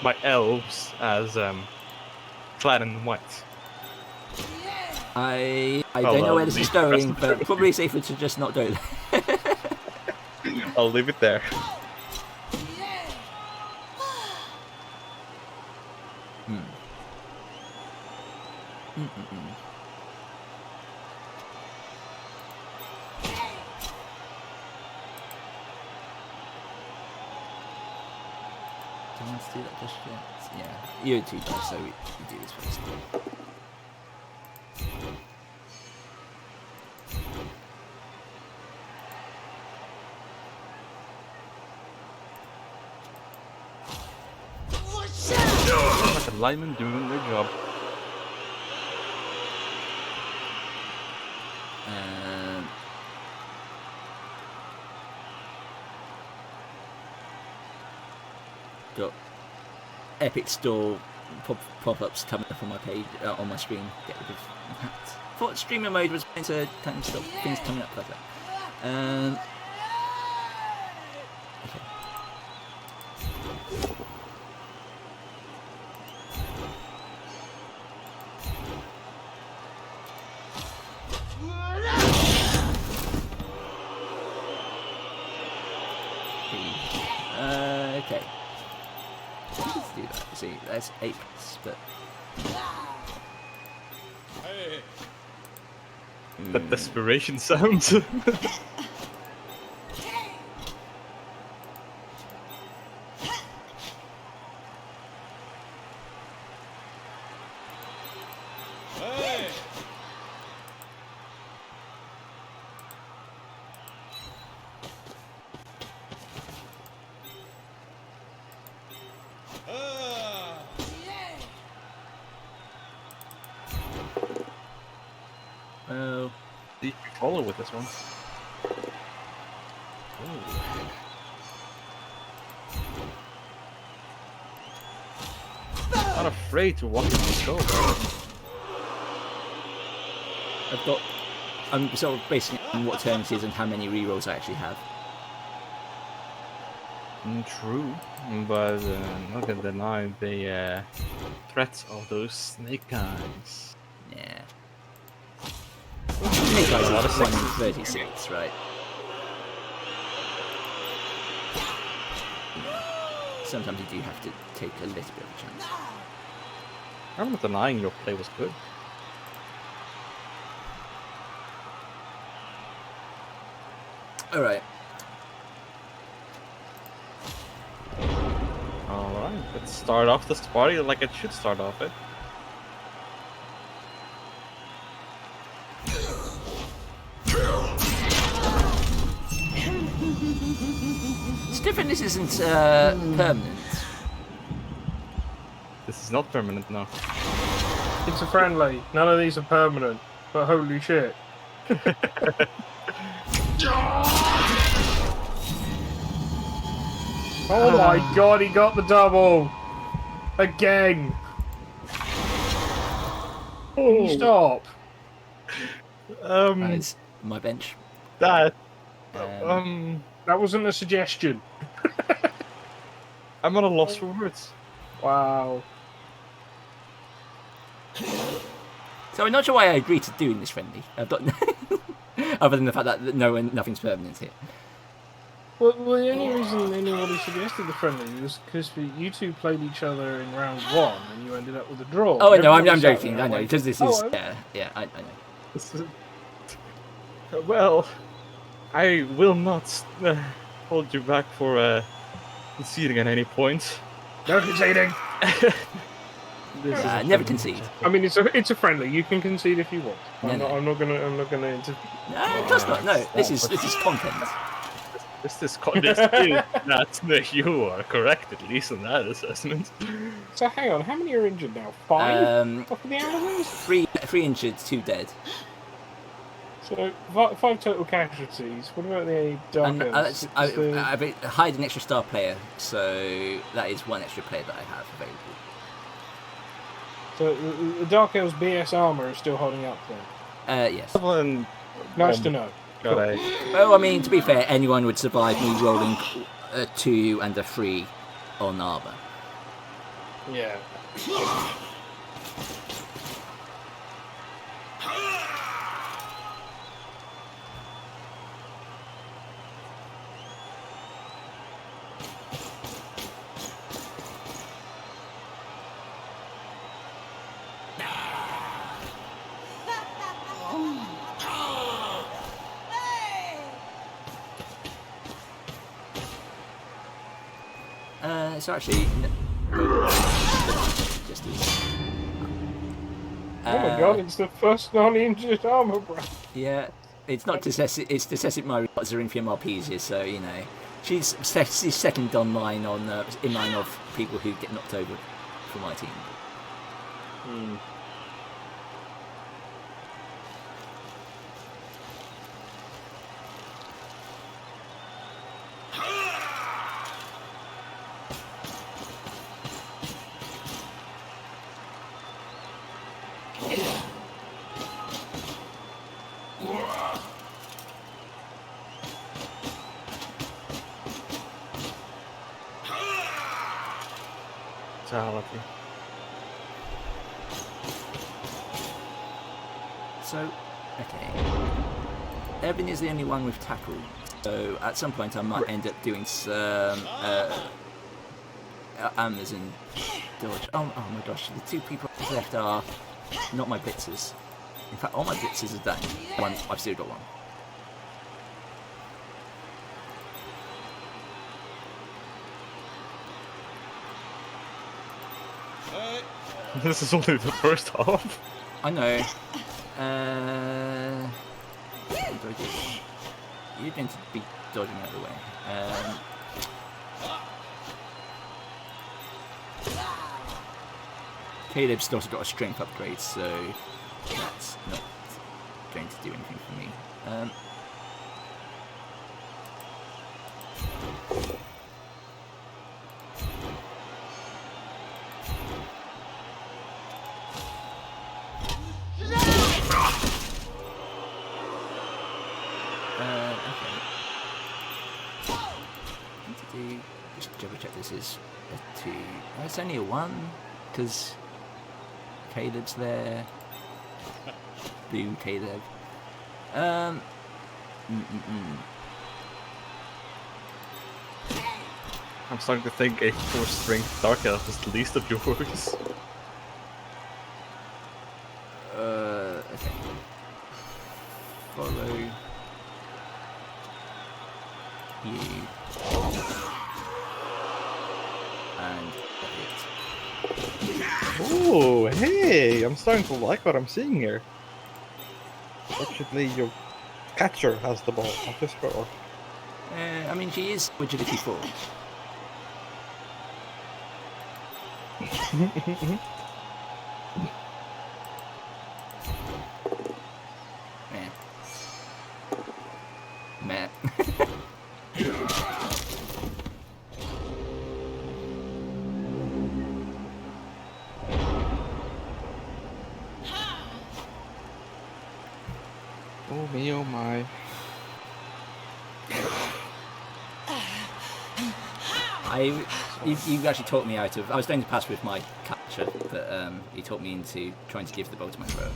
my elves as clad in white. I don't know where this is going, but probably safer to just not go there. I'll leave it there. I want to do that just yet. Yeah, you're too close, so we do this first. Like a lineman doing their job. Got epic store pop-ups coming up on my page on my screen. Get rid of that. Thought streamer mode was going to kind of stop things coming up like that. Okay. Okay. Let's do that. See, that's 8, but The desperation sounds. well, See, we follow with this one. Not afraid to walk into the skull. I'm sort of basing it on what turn it is and how many rerolls I actually have. True, but not gonna deny the threats of those snake guys. Yeah. Snake Eyes is 1 in 36, right? Sometimes you do have to take a little bit of a chance. I'm not denying your play was good. Alright. Alright, let's start off this party like it should start off it. It's different, this isn't permanent. This is not permanent now. It's a friendly. None of these are permanent. But holy shit. Oh my god, he got the double! Again! Can you stop? That is my bench. That That wasn't a suggestion. I'm at a loss for words. Wow. So I'm not sure why I agreed to doing this friendly. I've got other than the fact that nothing's permanent here. Well, the only reason anybody suggested the friendly was because you two played each other in round 1 and you ended up with a draw. Oh no, I'm Everybody sat joking. there I know like, because this "Oh, is I- I know. This is... Well, I will not hold you back for conceding at any point. No conceding. Never concede. I mean, it's a friendly. You can concede if you want. No, I'm no. not gonna interfere. No, just not. No, this is content. This is that you are correct, at least on that assessment. So hang on, how many are injured now? 5 off of the Amazons? Three injured, 2 dead. So 5 total casualties. What about the Dark And Elves? I've hired an extra star player, so that is 1 extra player that I have available. So the Dark Elves BS armor is still holding up then. Yes. Nice to know. Got a... Well, I mean, to be fair, anyone would survive me rolling a 2 and a 3 on armor. Yeah. so actually, just as. Oh my god, it's the first non-injured armor break. Yeah, it's not dyslexic. It's dyslexic Mario Zerinfium Arpegia, so you know she's second on mine in line of people who get knocked over for my team. Lucky. So, okay. Evadne is the only one with tackle, so at some point I might end up doing some Amazon dodge. Oh my gosh, the two people left are not my blitzers. In fact, all my blitzers are done. I've still got one. This is only the first half. I know. You're going to be dodging out of the way. Caleb's also got a strength upgrade, so that's not going to do anything for me. Just double check this is a 2. Oh, it's only a 1 because Caleb's there. Blue Caleb. I'm starting to think a 4 strength Dark Elf is the least of your worries. Okay. Follow you. And Oh, hey! I'm starting to like what I'm seeing here. Fortunately, your catcher has the ball, not this girl. I mean, she is agility 4. Meh. Oh me, oh my. You actually talked me out of. I was going to pass with my catcher, but you talked me into trying to give the ball to my thrower.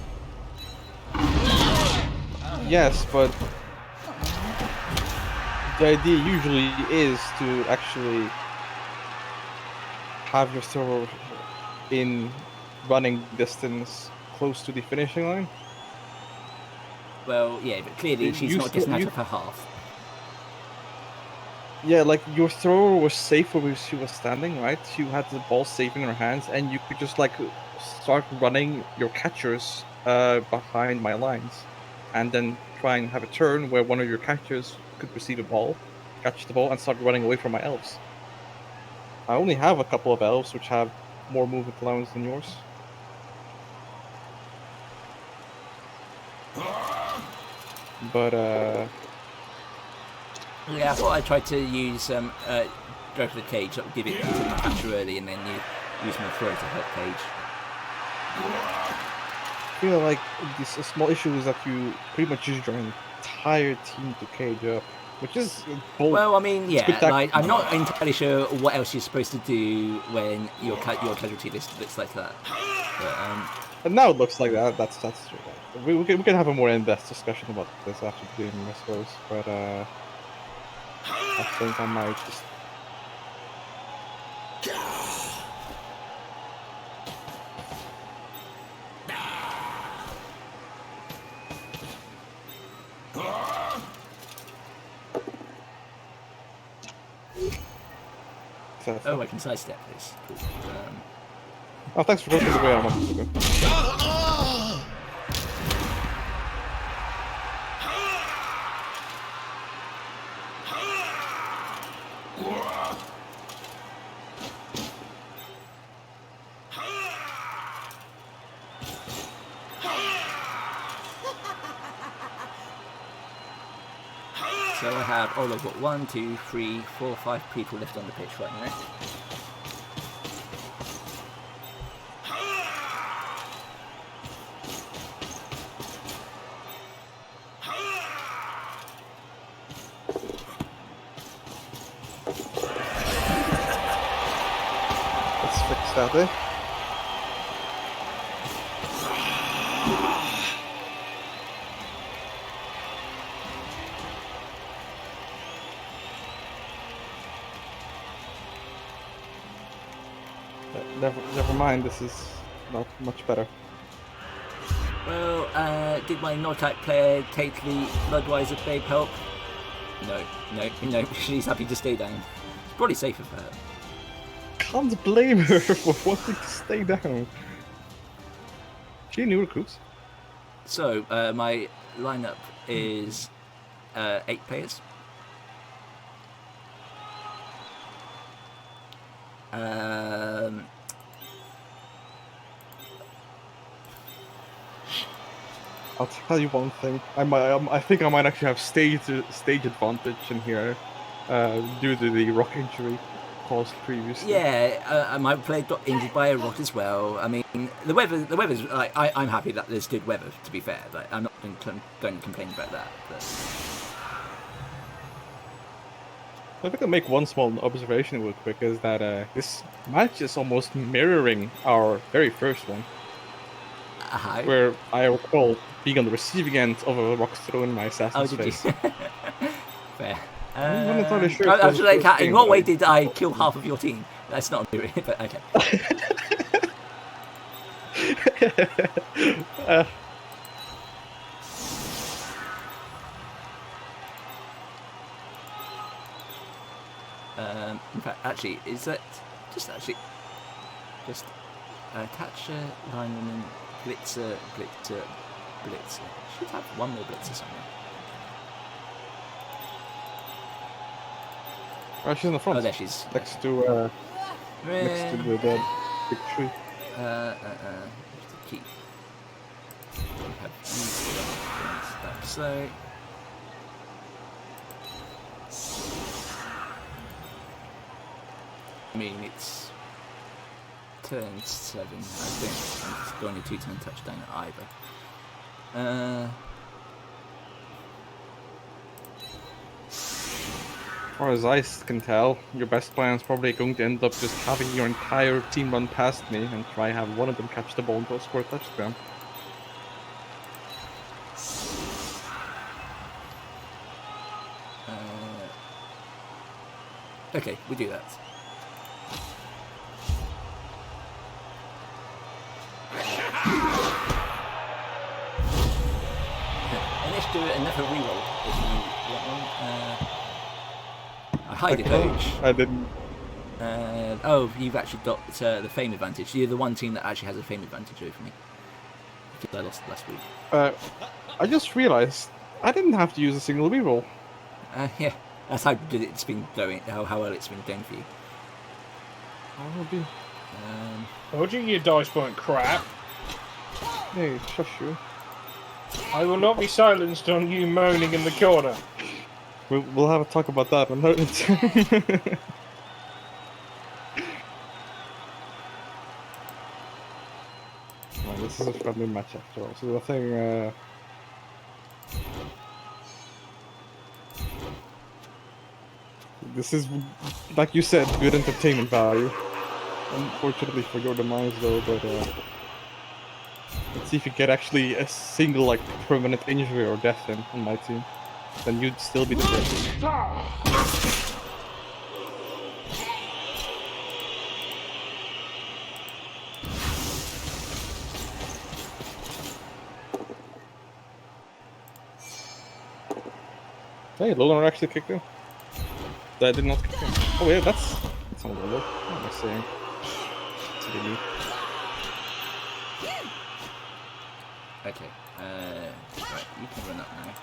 Yes, but the idea usually is to actually have your thrower in running distance close to the finishing line. Well, yeah, but clearly she's not getting out of her half. Yeah, like your thrower was safe where she was standing, right? She had the ball safe in her hands, and you could just like start running your catchers behind my lines, and then try and have a turn where one of your catchers could receive a ball, catch the ball, and start running away from my elves. I only have a couple of elves which have more movement allowance than yours. But yeah, I thought I tried to use go for the cage, give it to my catcher early, and then you use my throw to hurt cage. I feel like this a small issue is that you pretty much use your entire team to cage up, which is bold. Well, I mean, yeah, like I'm not entirely sure what else you're supposed to do when your casualty list looks like that. But, and now it looks like that. That's true. We can have a more in-depth discussion about this after the game, I suppose. But I think I might just. that. Oh, I can sidestep this. Cool. Oh, thanks for going the way I wanted to go. So I have, oh, I've got 1, 2, 3, 4, 5 people left on the pitch right now. Let's fix that, eh? Never mind, this is not much better. Well, did my non-type player take the Bloodwiser babe help? No, she's happy to stay down. It's probably safer for her. Can't blame her for wanting to stay down. She new recruits. So, my lineup is 8 players. I'll tell you one thing. I think I might actually have stage advantage in here, due to the rock injury caused previously. Yeah, my player got injured by a rock as well. I mean, the weather's like I'm happy that there's good weather. To be fair, like, I'm not going to complain about that. But... I think I'll make one small observation real quick, is that this match is almost mirroring our very first one. How? Where I recall being on the receiving end of a rock thrown in my assassin's face. Fair. I'm not entirely sure. I was like, in what way did I kill half of your team? That's not doing it, but okay. In fact, actually, is that just catcher, lineman, blitzer. Should have one more blitzer somewhere. Oh, she's in the front. Oh, there she is. Next to the big tree. Have to keep. Have so. I mean, it's turn 7. I think it's only 2-turn touchdown either. As far as I can tell, your best plan is probably going to end up just having your entire team run past me and try have one of them catch the ball and go score a touchdown. Okay, we do that. And let's do another reroll if you want one. I hide it, coach. I didn't. Oh, you've actually got the fame advantage. You're the one team that actually has a fame advantage over me. Because I lost last week. I just realized I didn't have to use a single reroll. Yeah, that's how good it's been going. How well it's been going for you. Told you your dice weren't crap. Hey, shush you. I will not be silenced on you moaning in the corner. We'll have a talk about that another time. Well, this is a friendly match after all, so nothing. This is, like you said, good entertainment value. Unfortunately for your demise, though, but let's see if you get actually a single like permanent injury or death in on my team. Then you'd still be the best. Hey, Lolan actually kicked in. That did not kick in. Oh yeah, that's some of the look. What am I saying? Silly me. Okay. Right, you can run up now.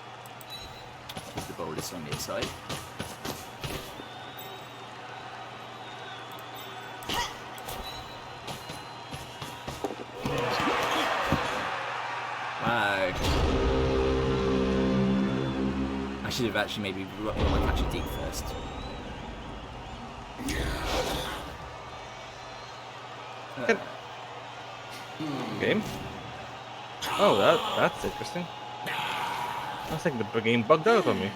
With the boldest on your side. Wow. I should have actually maybe rolled my catcher deep first. Game? Oh, that's interesting. I was thinking the game bugged out on me.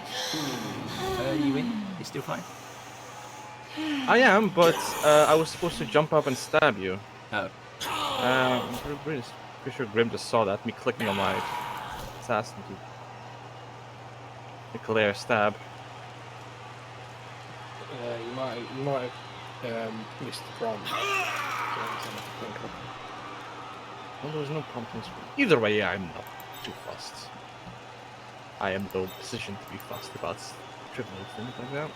You win? You still fine? I am, but I was supposed to jump up and stab you. Oh. I'm pretty sure Grim just saw that, me clicking on my assassin to declare stab. You might have missed the prompt. Well, there was no promptings. Either way, yeah, I'm not too fussed. I am no position to be fussed about trivial things like that.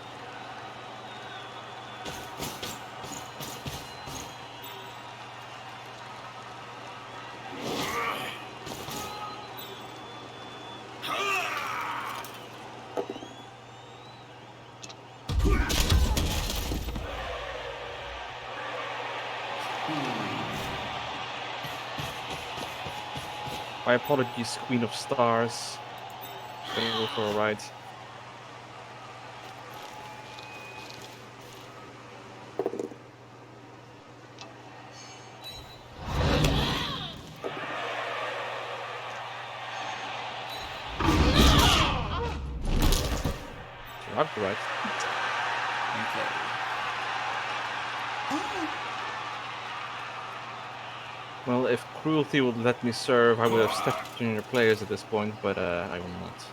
My apologies, Queen of Stars. Gonna go for a ride. Not right. Okay. Well, if cruelty would let me serve, I would have stepped in your players at this point, but I will not.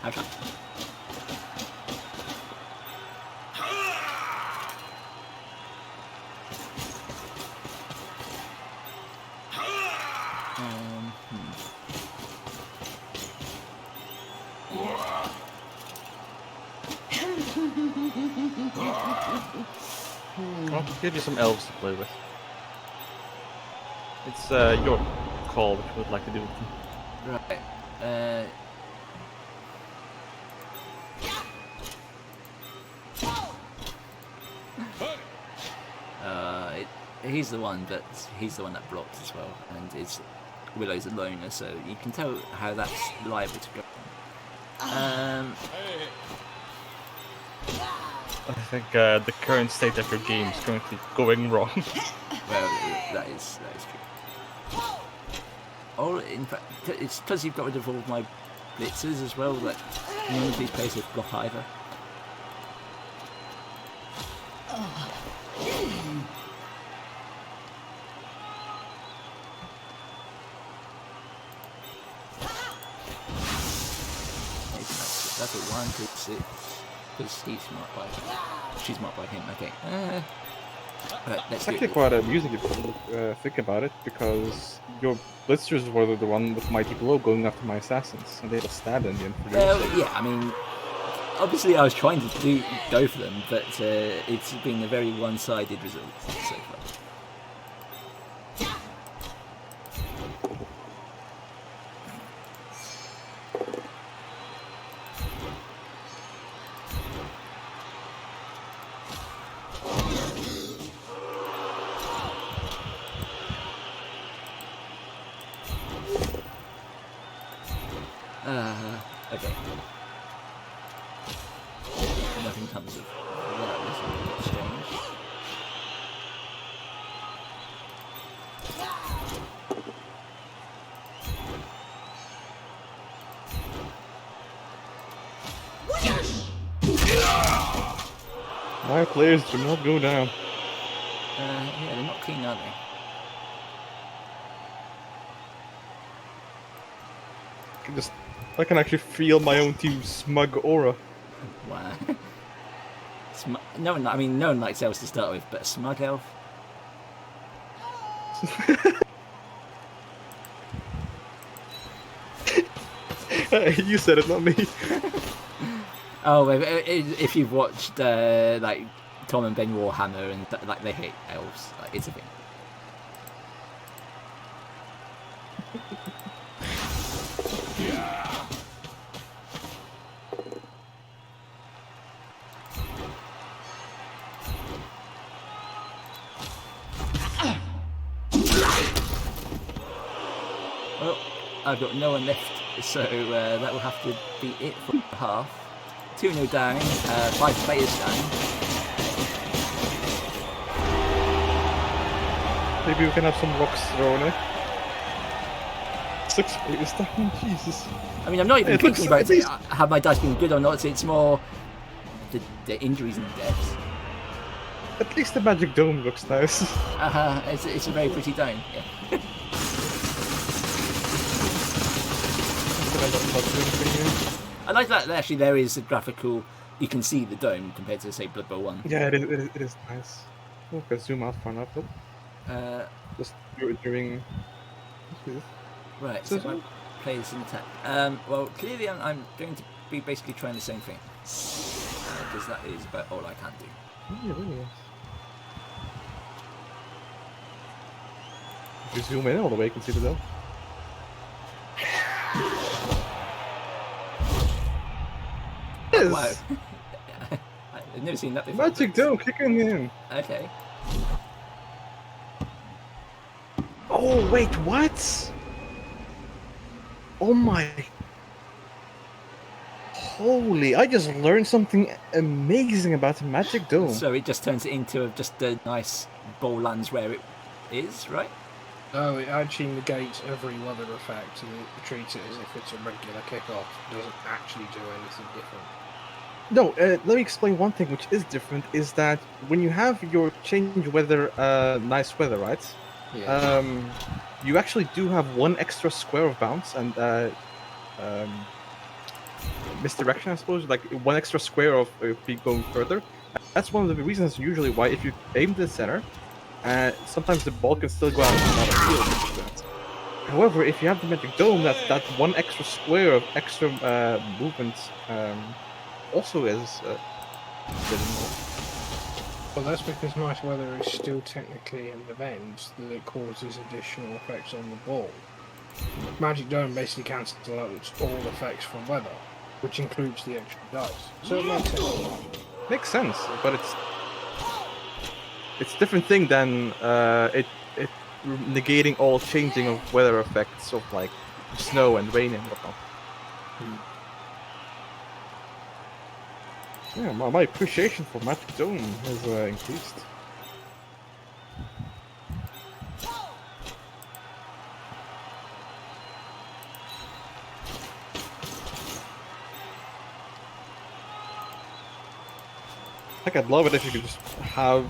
Have fun. I'll give you some elves to play with. It's your call what you would like to do with them. Right. He's the one that blocked as well, and Willow's a loner, so you can tell how that's liable to go. I think the current state of your game is currently going wrong. Well, that is true. Oh, in fact, it's because you've got rid of all my blitzers as well that none of these places block either. That's a 1, 2, 6. Because she's marked by him. Okay. Right, let's It's do actually it. quite amusing if you think about it, because your blitzers were the one with Mighty Blow going after my assassins, and they just stabbed in the end. Well, yeah, I mean, obviously I was trying to go for them, but it's been a very one-sided result so far. Okay. Nothing comes of that little exchange. My players do not go down. Yeah, they're not keen, are they? I can actually feel my own team's smug aura. Wow. No one likes elves to start with, but a smug elf? You said it, not me. Oh, if you've watched like Tom and Ben Warhammer, and like they hate elves. Like, it's a thing. Well, I've got no one left, so that will have to be it for half. 2-0 down, 5 players down. Maybe we can have some rocks thrown, eh? 6 players down, Jesus. I mean, I'm not even It looks thinking like about these- have my dice been good or not. It's more the injuries and deaths. At least the Magic Dome looks nice. It's a very pretty dome. Yeah. I like that actually there is a graphical. You can see the dome compared to say Blood Bowl 1. Yeah, it is nice. Oh, can zoom out far enough. Just during. Right, So- so my players in attack. Well, clearly I'm going to be basically trying the same thing. Because that is about all I can do. Yeah, really is. If you zoom in all the way, you can see the dome. Yes! Wow. I've never seen that before. Magic Dome kicking in. Okay. Oh wait, what? Oh my! Holy! I just learned something amazing about the Magic Dome. So it just turns it into just a nice bowl lands where it is, right? Oh, it actually negates every weather effect and it treats it as if it's a regular kickoff. It doesn't actually do anything different. No, let me explain one thing which is different, is that when you have your change weather, nice weather, right? Yeah. You actually do have one extra square of bounce and misdirection, I suppose, like one extra square of going further. That's one of the reasons usually why if you aim the center, sometimes the ball can still go out of the field. However, if you have the Magic Dome, that one extra square of extra movement also is Well, that's because nice weather is still technically an event that causes additional effects on the ball. Magic Dome basically cancels out all effects from weather, which includes the extra dice. So it makes sense. makes sense, but it's a different thing than it negating all changing of weather effects of like snow and rain and whatnot. Yeah, my appreciation for Magic Dome has increased. Like, I'd love it if you could just have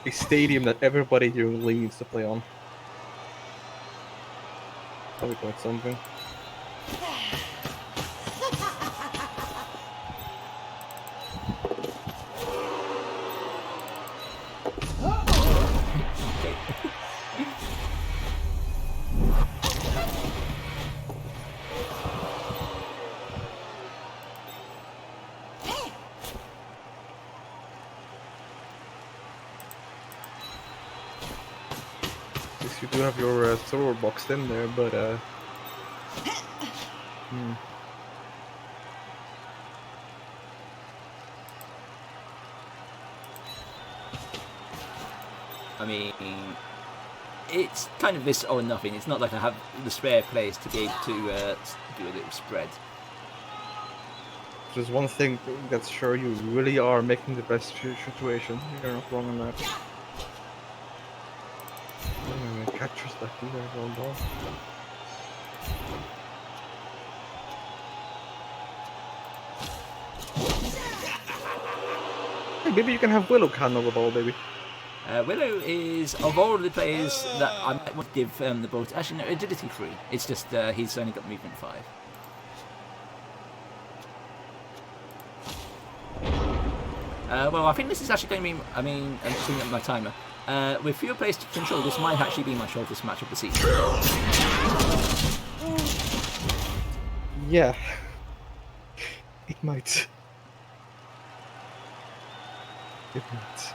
a stadium that everybody here in the league needs to play on. That'd be quite something. You do have your thrower boxed in there, but I mean, it's kind of this or nothing. It's not like I have the spare players to be able to do a little spread. there's one thing that's sure, you really are making the best situation. You're not wrong on that. Catchers like you guys all ball. Hey, maybe you can have Willow can over the ball, baby. Willow is, of all the players that I might want to give the ball to, actually no, agility 3. It's just he's only got movement 5. Well, I think this is actually going to be, I mean, I'm just looking at my timer. With fewer players to control, this might actually be my shortest match of the season. Yeah. It might. It- it-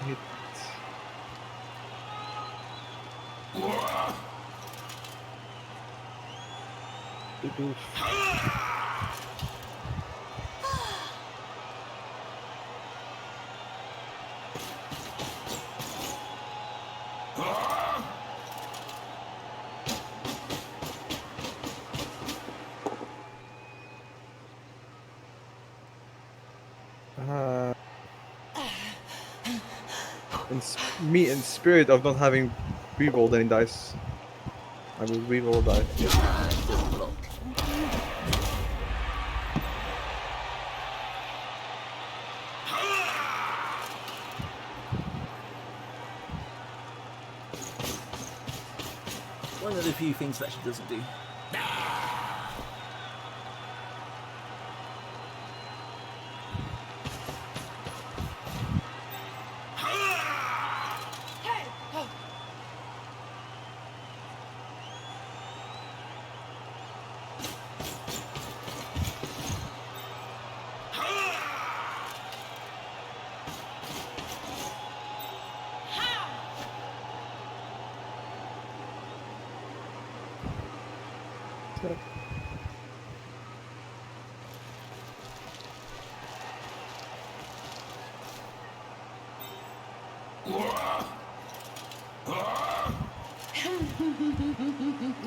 it- Uh, me in spirit of not having re-rolled any dice, I will re-roll a die. And doesn't block. One of the few things that she doesn't do.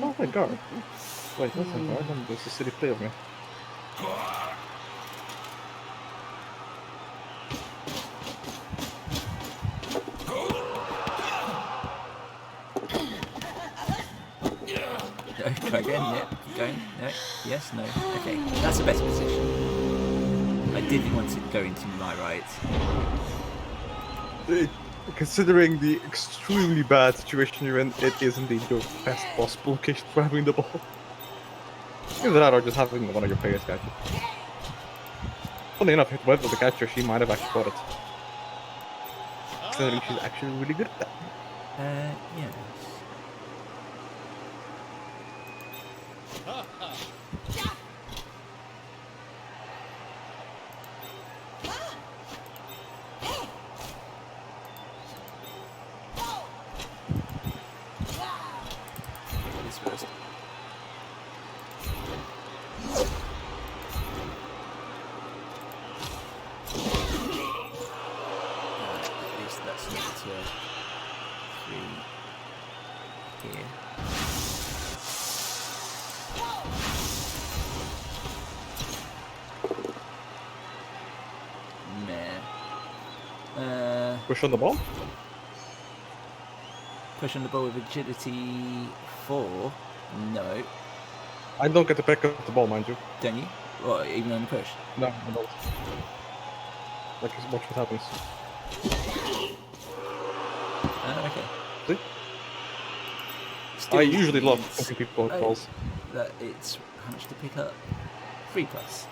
Oh my god. Wait, that's not guard, I'm just a silly play of me. Try again, yeah. Keep going. No. Yes, no. Okay. That's a better position. I didn't want to go into my right. Considering the extremely bad situation you're in, it is indeed your best possible location for having the ball. Either that or just having one of your players catch it. Funny enough, if Web was the catcher, she might have actually caught it. Considering she's actually really good at that. Yes. This first. At least that's not 3 here. Meh. Push on the ball? Push on the ball with agility 4? No. I don't get to pick up the ball, mind you. Don't you? Or even on the push? No, I don't. Like, watch what happens. Okay. See? Still I usually love means- fucking people with oh, balls. That it's how much to pick up? 3 plus.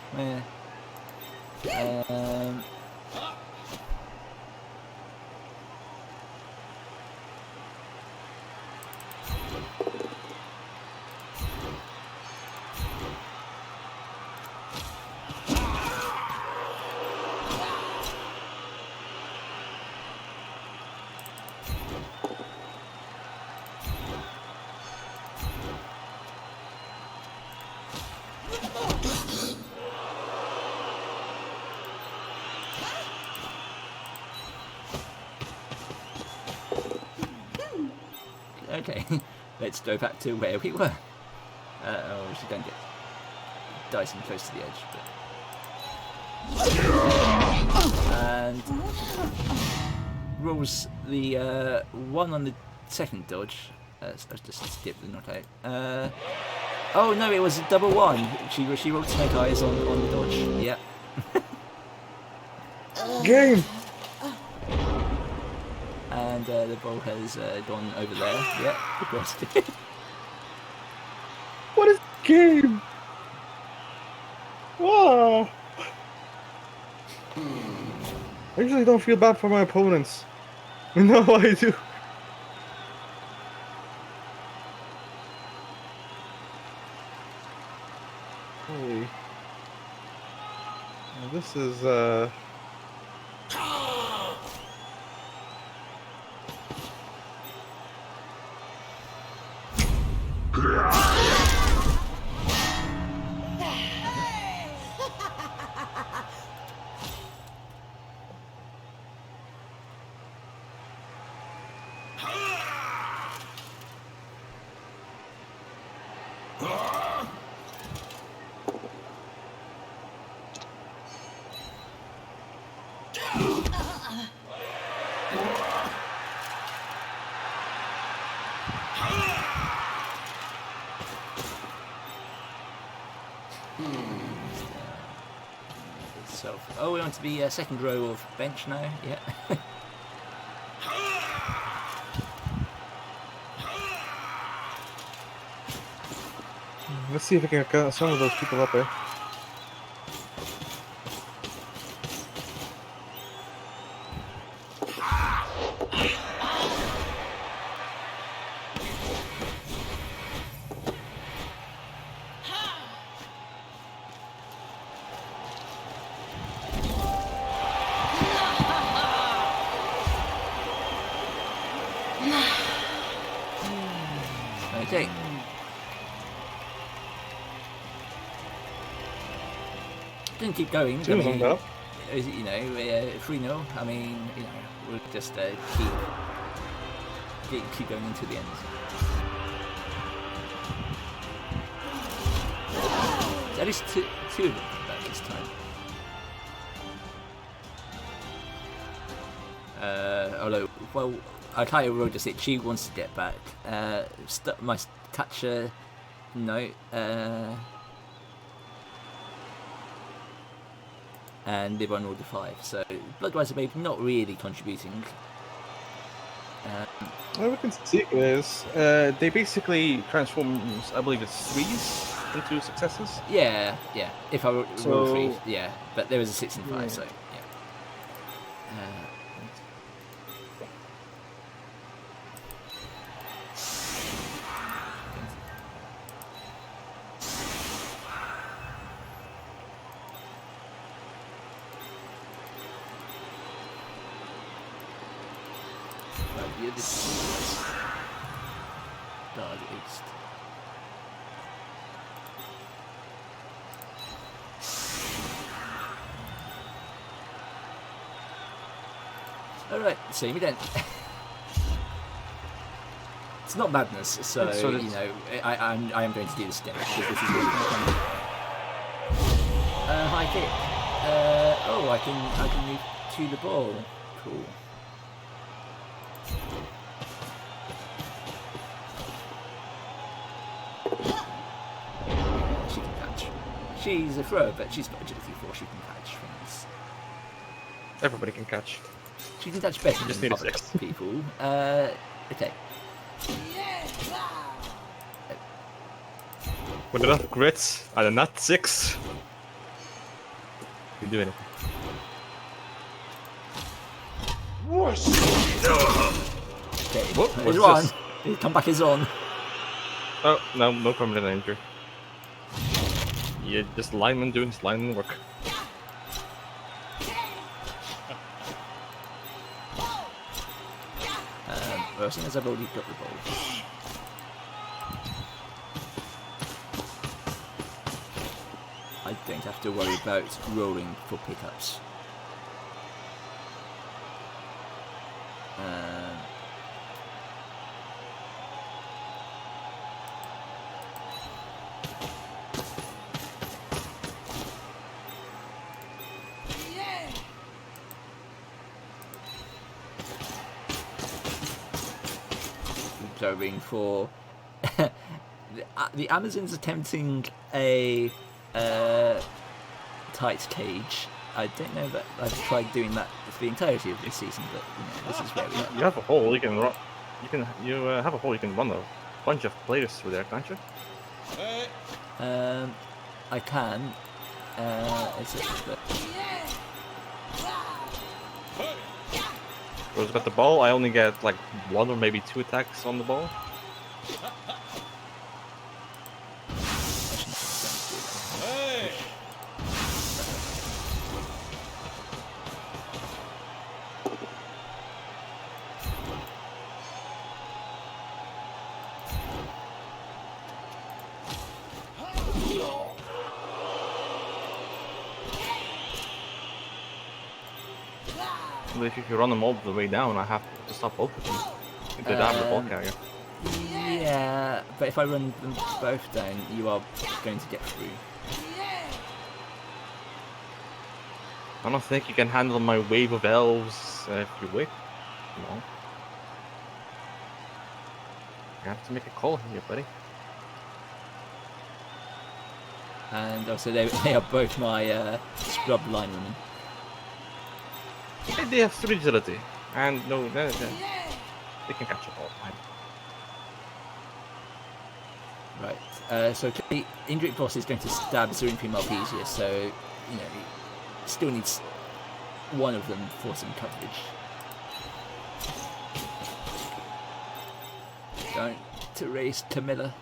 Okay, let's go back to where we were. Obviously don't get dicing close to the edge, but... And... Rules the one on the second dodge. Let's just skip the knockout. Oh no, it was a double one. She rolled snake eyes on the dodge. Yeah. Game! And the ball has gone over there. Yeah, across. What is game? Wow. I usually don't feel bad for my opponents. No, I do. This is So, oh, we want to be second row of bench now. Yeah. let's see if we can get some of those people up there. Okay. Didn't keep going. Two on up. You know, 3-0. I mean, you know, we'll just keep going until the end. At least two of them come back this time. Although, well, Akaya Road just said she wants to get back. My catcher, no. And live on order 5. So Bloodrise are maybe not really contributing. What we can see is they basically transform, I believe it's 3s into successes. Yeah. If I roll So- 3, yeah. But there was a 6 and 5, Yeah. so yeah. You're this Dog East. Alright, see me then. It's not madness, so So you know, I am going to do this again because this is really high kick. Oh, I can move to the ball. Cool. She can catch. She's a thrower, but she's got agility 4. She can catch things. Everybody can catch. She can touch better Just than need a other 6. people. Okay. With enough grits and a nut 6, you can do anything. Okay. What It's was on. this? The comeback is on. Oh, no permanent injury. Yeah, just lineman doing his lineman work. Well, as soon as I've already got the ball. I don't have to worry about rolling for pickups. Going for the Amazons attempting a tight cage. I don't know that I've tried doing that for the entirety of this season, but you know, this is where we are. You have a hole. You can run. You have a hole. You can run a bunch of players through there, can't you? I can. But Rose got the ball. I only get like 1 or maybe 2 attacks on the ball. Unfortunately, if you run them all the way down, I have to stop both of them. If they have the ball carrier. Yeah, but if I run them both down, you are going to get through. I don't think you can handle my wave of elves if you wait. No. You have to make a call here, buddy. And also, they are both my scrub linemen. Hey, they have 3 agility. And no, they can catch up all the time. Right. So the Indrik boss is going to stab Zurinkrim up easier, so you know, still needs one of them for some coverage. Going to raise Camilla.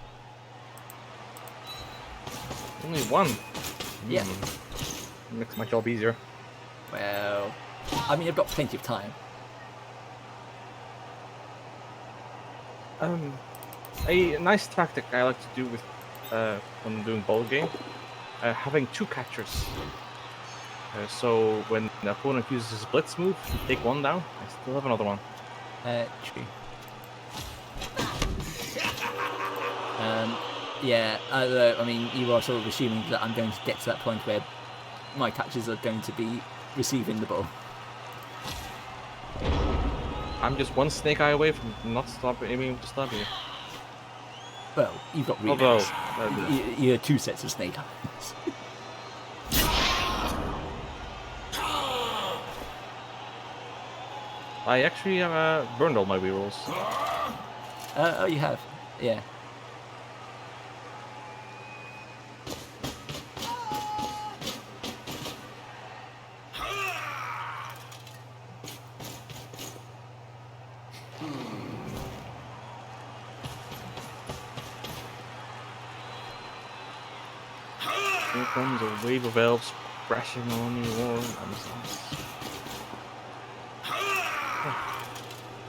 Only one. Yeah. Makes my job easier. Well, I mean, I've got plenty of time. A nice tactic I like to do with when doing ball game, having 2 catchers. So when the opponent uses his blitz move, you take one down. I still have another one. True. Yeah, I mean, you are sort of assuming that I'm going to get to that point where my catchers are going to be receiving the ball. I'm just one snake eye away from not aiming to stop you. Well, you've got Although, relays. You're 2 sets of snake eyes. I actually burned all my rerolls. Oh, you have? Yeah. Here comes a wave of elves crashing on you all.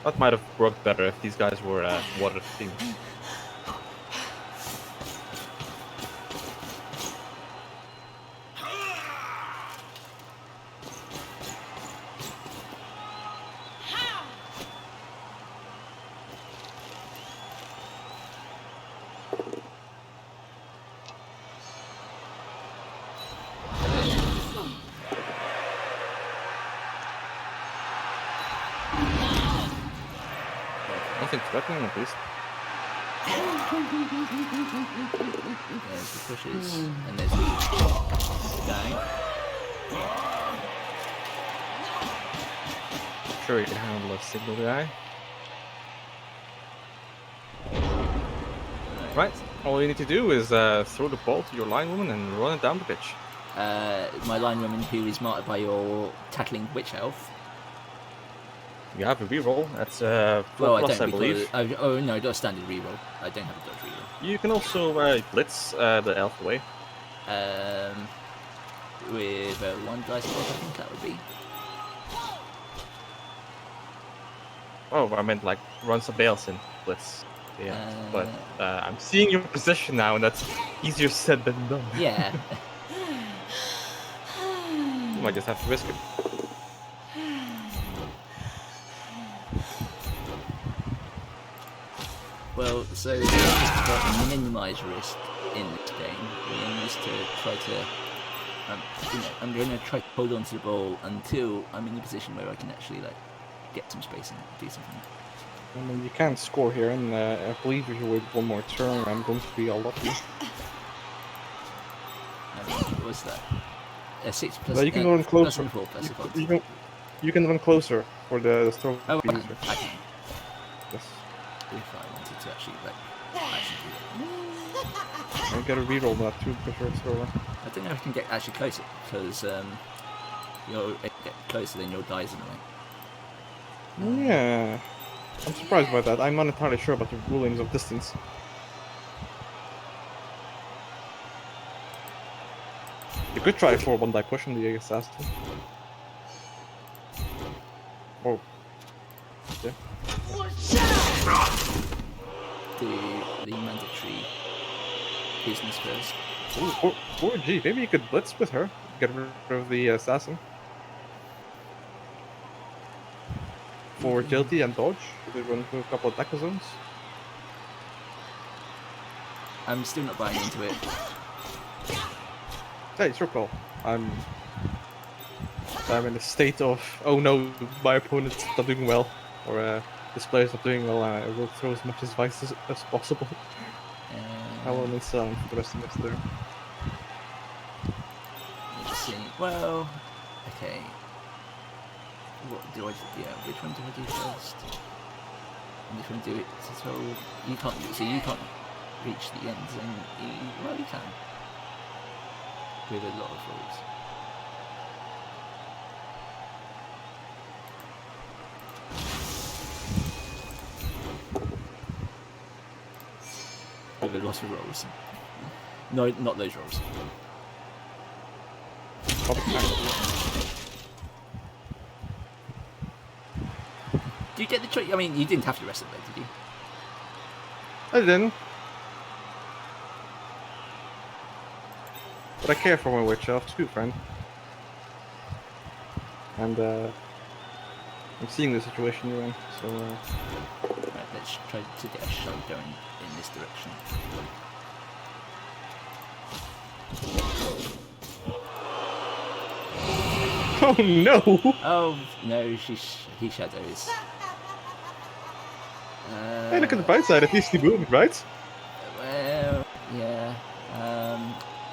That might have worked better if these guys were water themed. Nothing threatening, at least. There's the pushes, and there's the down. Sure, you can handle a single guy. Right, all you need to do is throw the ball to your line woman and run it down the pitch. My linewoman, who is marked by your tackling witch elf. You have a reroll. That's 4 Well, plus, I I don't believe. oh no, not a standard reroll. I don't have a dodge reroll. You can also blitz the elf away. With 1 dice block, I think that would be. Oh, I meant like run some bales in blitz. Yeah, but I'm seeing your position now, and that's easier said than done. Yeah. You might just have to risk it. Well, so just to minimise risk in this game, the aim is to try to, I'm going to try to hold on to the ball until I'm in a position where I can actually like get some space and do something. I mean, you can't score here, and I believe if you wait 1 more turn, I'm going to be unlucky. What was that? 6 plus. Well, you can run closer. Plus 4 plus a 5. You can run closer for the stroke. Oh, I user. can. Yes. If I wanted to actually do it. I'll get a reroll that too before it's over. I don't know if I can get actually closer because if you get closer, then your dies in a way. Yeah. I'm surprised by that. I'm not entirely sure about the rulings of distance. You could try for 1 die push on the assassin. Oh. Yeah. The mandatory business first. Ooh, or gee, maybe you could blitz with her. Get rid of the assassin. for agility and dodge. We run through a couple of attacker zones. I'm still not buying into it. Hey, it's your call. I'm in a state of, oh no, my opponent's not doing well, or this player's not doing well, and I will throw as much advice as possible. I will remain silent for the rest of next turn. Let's see. Well, okay. What do I? Yeah, which one do I do first? And which one do it? So you can't. So you can't reach the end zone. Well, you can. With a lot of rules. With a lot of rolls. No, not those rolls. Do you get the choice? I mean, you didn't have to rest it though, did you? I didn't. But I care for my witch elf too, friend. And I'm seeing the situation you're in, so Right, let's try to get a shot going in this direction. oh no! Oh no, he shadows. Hey, look at the bright side. At least he moved, right? Well, yeah.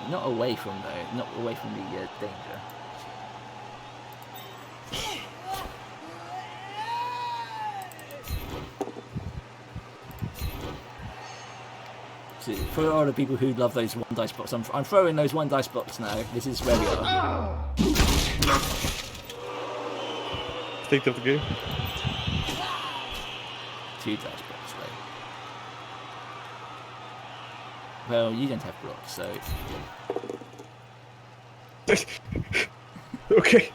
Not away from though. Not away from the danger. So, for all the people who love those one dice blocks, I'm throwing those one dice blocks now. This is where we are. State of the game. 2 dice blocks though. Well, you don't have blocks, so. Okay.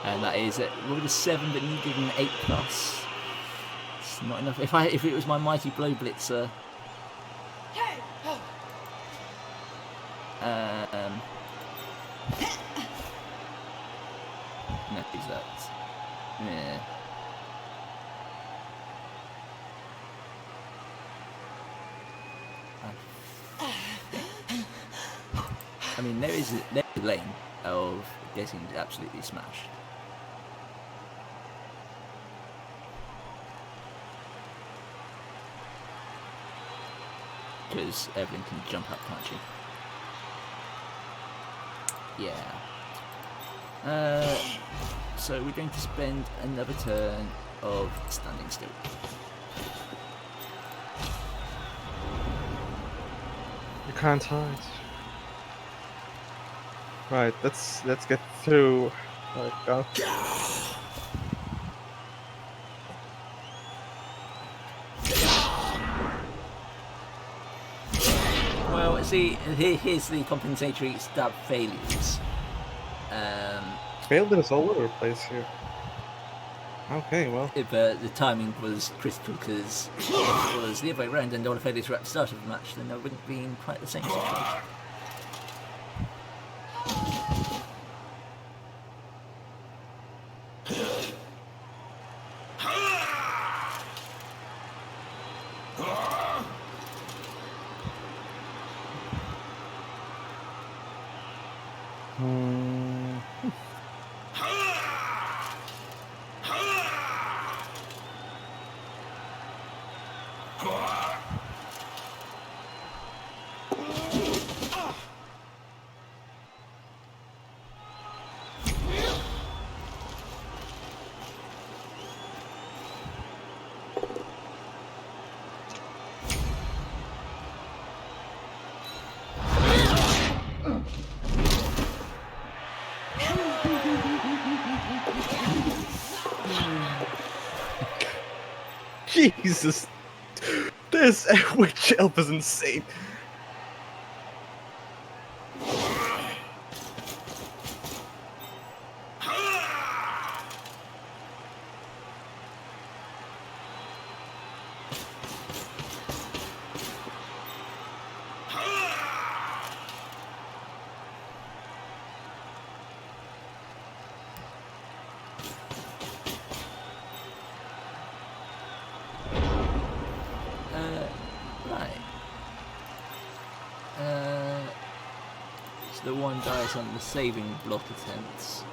And that is it. Rolled a 7, but needed an 8+. It's not enough. If it was my mighty blow blitzer. No, is that? Yeah. I mean, there's a lane of getting absolutely smashed. Because Evelyn can jump up, can't she? Yeah. So we're going to spend another turn of standing still. You can't hide. Right, let's get through. Right, go. Well, see, here's the compensatory stab failures. Failed in us all over the place here. Okay, well. But the timing was critical because if it was the other way around and all the failures were at the start of the match, then I wouldn't be in quite the same situation. Jesus! This witch elf is insane. So the one dies on the saving block attempts.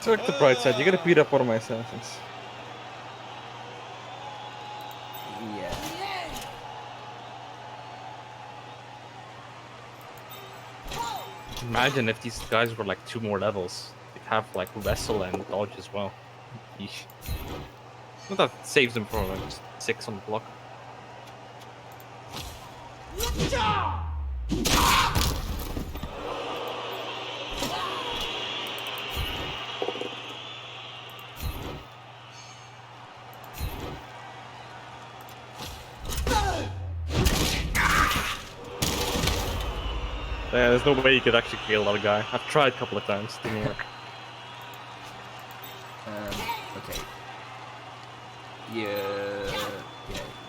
Took the bright side. You gotta beat up one of my assassins. Yeah. Imagine if these guys were like 2 more levels. They'd have like wrestle and dodge as well. Yeesh. Well, that saves them from just 6 on the block. Yeah, there's no way you could actually kill that guy. I've tried a couple of times, didn't work. Okay. Yeah,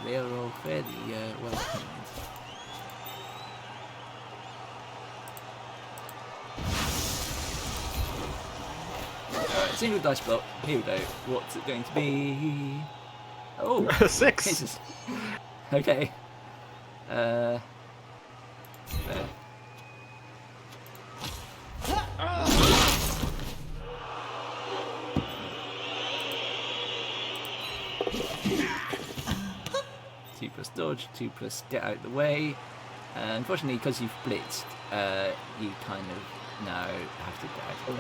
they are all fairly well trained. Alright, single dice block. Here we go. What's it going to be? Oh, 6! Jesus. Okay. There. Two plus dodge, 2 plus get out the way. Unfortunately, because you've blitzed, you kind of now have to get out of the way.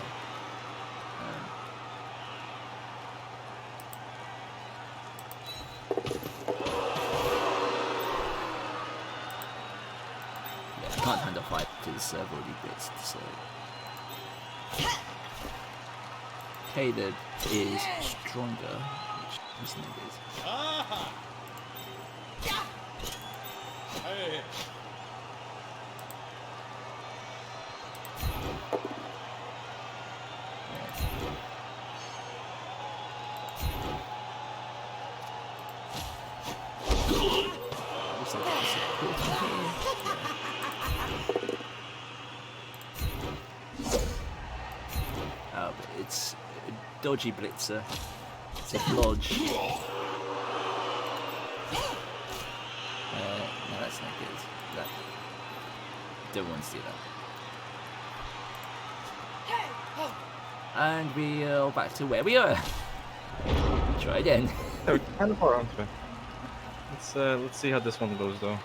Yeah, I can't handle fight because I've already blitzed, so. Caleb is stronger, which is no good. Looks like there's a quilt in here. Oh, but it's a dodgy blitzer. It's a blodge. No, that's not good. That don't want to do that. And we are back to where we are. Try again. No, kind of far onto it. Let's see how this one goes though.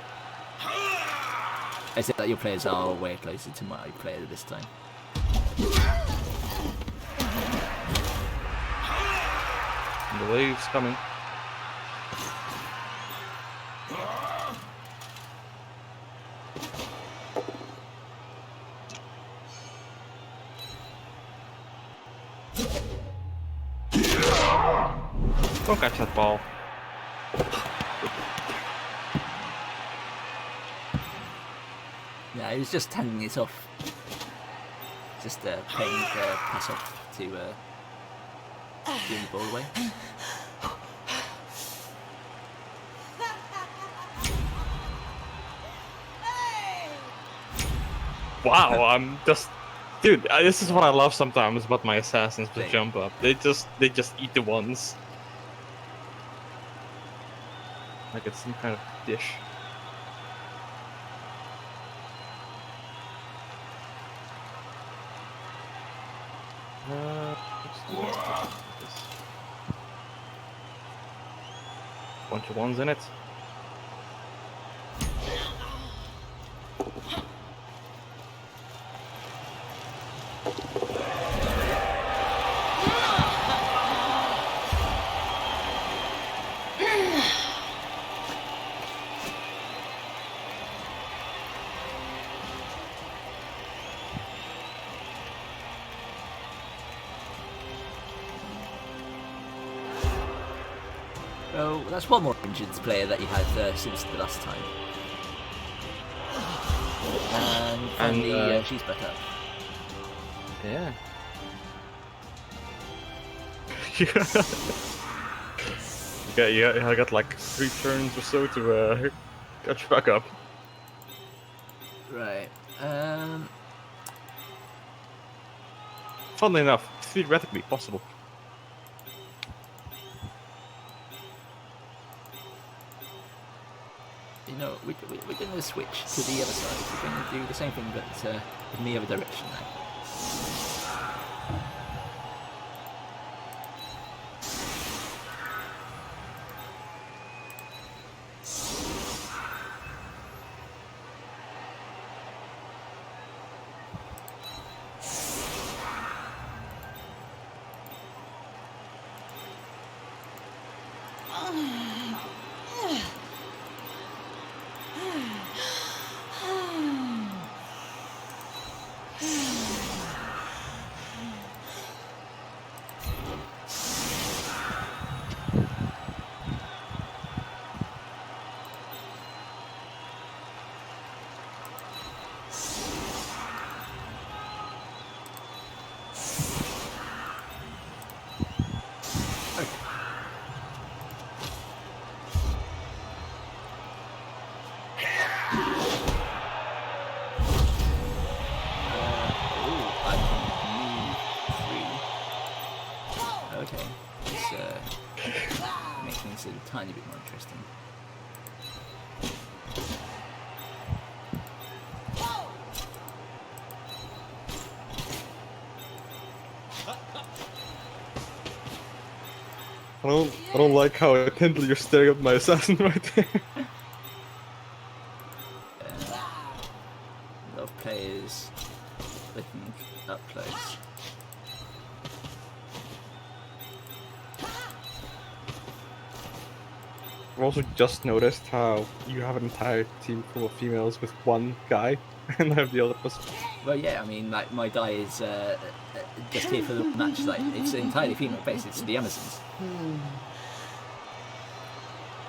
Except that your players are way closer to my player this time. And the wave's coming. Don't catch that ball. Yeah, he was just handing it off. Just playing pass off to giving the ball away. Wow, I'm just, dude. This is what I love sometimes about my assassins with jump up. They just eat the ones. Like it's some kind of dish. Bunch of ones in it. Well, that's one more injured player that you had since the last time. And finally, she's back up. Yeah. Yeah, I got like 3 turns or so to catch back up. Right. Funnily enough, theoretically possible. you know, we're going to switch to the other side. We're going to do the same thing, but in the other direction now. Okay, this makes things a tiny bit more interesting. I don't like how intently you're staring at my assassin right there. A lot of players looking up close. I've also just noticed how you have an entire team full of females with one guy, and I have the other person. Well, yeah, I mean, like, my guy is just here for the match. Like, it's entirely female based. It's the Amazons.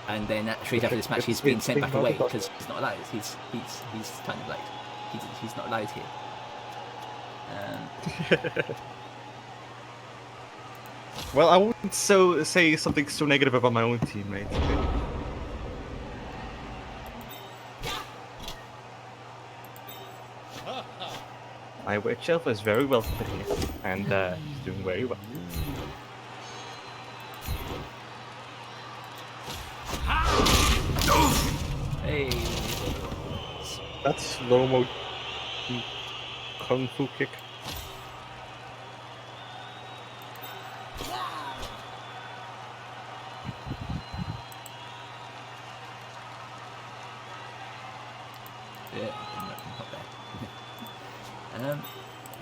And then straight after this match, he's been sent back away because he's not allowed. He's kind of like he's not allowed here. Well, I wouldn't say something so negative about my own teammate. My witch elf is very well fit here, and he's doing very well. Hey, That's slow-mo kung fu kick. yeah, not bad.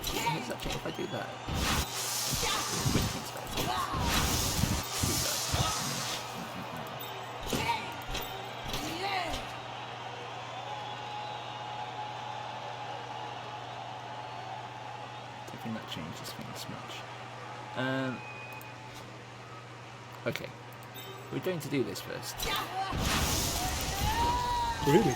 Here's actually if I do that. I think that changes things much. Okay, we're going to do this first. Really?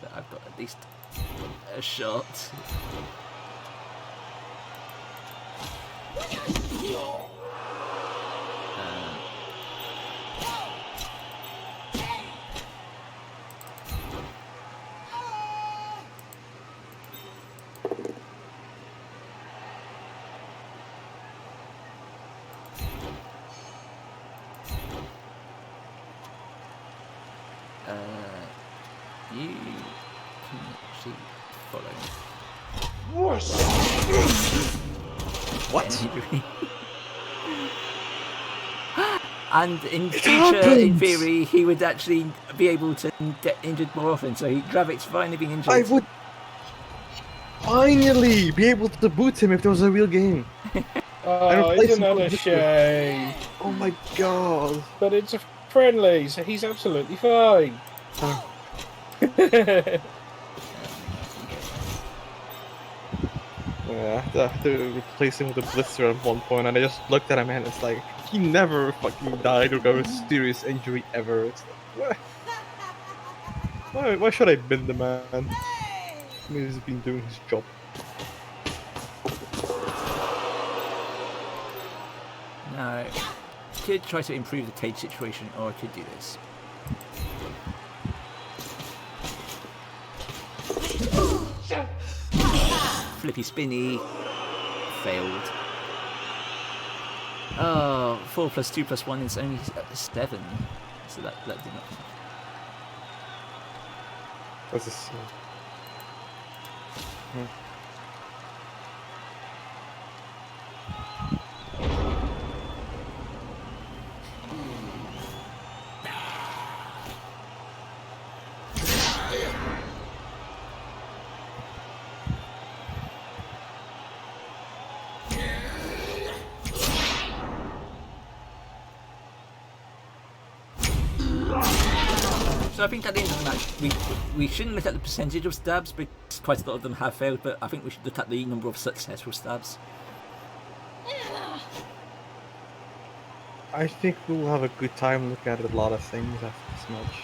So I've got at least a shot. You can actually follow. What? And in future, in theory, he would actually be able to get injured more often. So Gravik's finally being injured. I would finally be able to boot him if there was a real game. Oh, isn't that a shame? Oh my god. But it's a friendly, so he's absolutely fine. Oh Yeah, I have to replace him with a blister at one point, and I just looked at him and it's like he never fucking died or got a serious injury ever. It's like what? Why should I bin the man? He's been doing his job. No. Could try to improve the cage situation, or I could do this. Flippy spinny. Failed. Oh, 4 plus 2 plus 1 is only 7. So that did not. That's just. So I think at the end of the match, we shouldn't look at the percentage of stabs because quite a lot of them have failed, but I think we should look at the number of successful stabs. I think we'll have a good time looking at a lot of things after this match.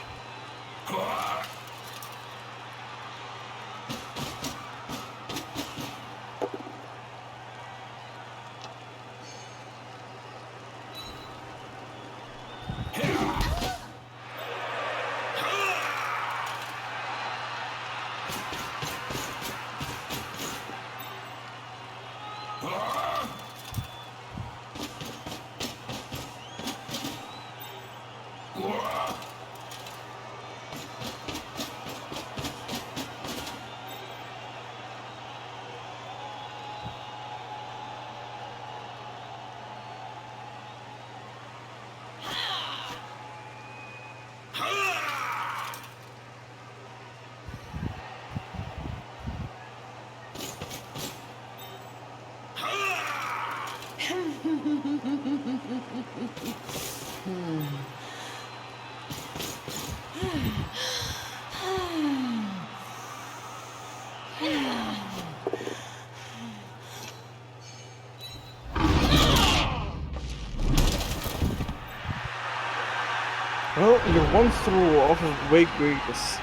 Well, you're one throw off of way greatness.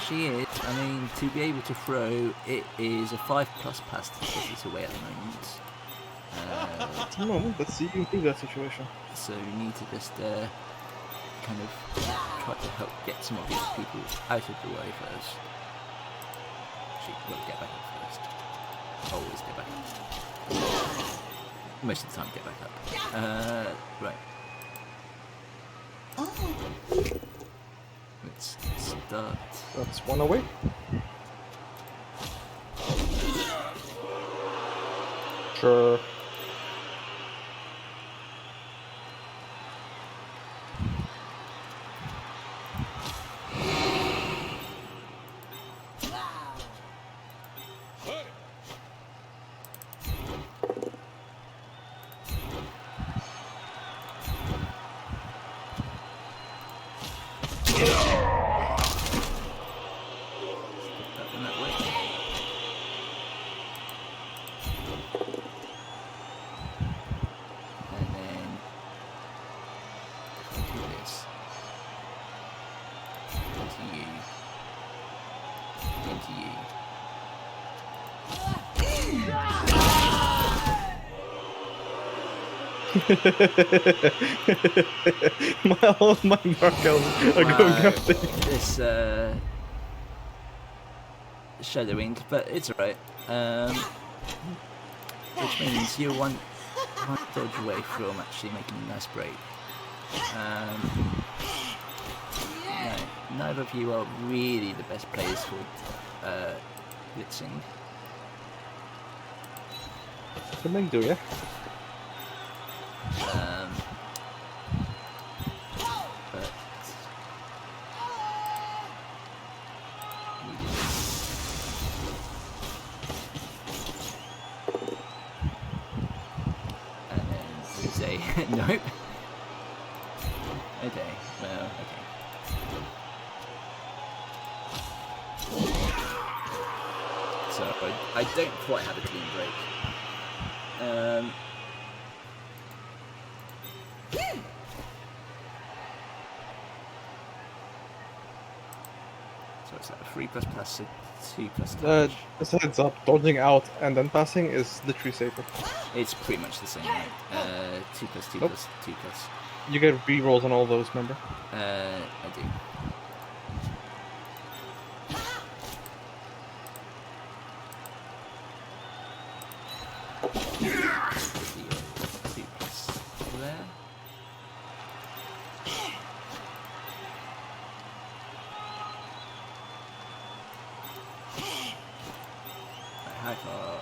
She is. I mean, to be able to throw, it is a 5+ pass to put it away at the moment. No, let's see if you can do that situation. So you need to just kind of try to help get some of these people out of the way first. She will get back up first. Always get back up. Most of the time, get back up. Right. Let's start. That's one away. Sure. All of my mark elves are going after you. This shadowing, but it's alright. Which means you're one dodge away from actually making a nice break. No, neither of you are really the best players for blitzing. Can make do, yeah? But and then we say nope. Okay, well, okay. So But I don't quite have a clean break. So it's like a 3 plus plus, a 2 plus damage. Just a heads up, dodging out and then passing is literally safer. It's pretty much the same, right? 2 plus 2 Nope. plus 2 plus. You get rerolls on all those, remember? I do. Two plus there. How far?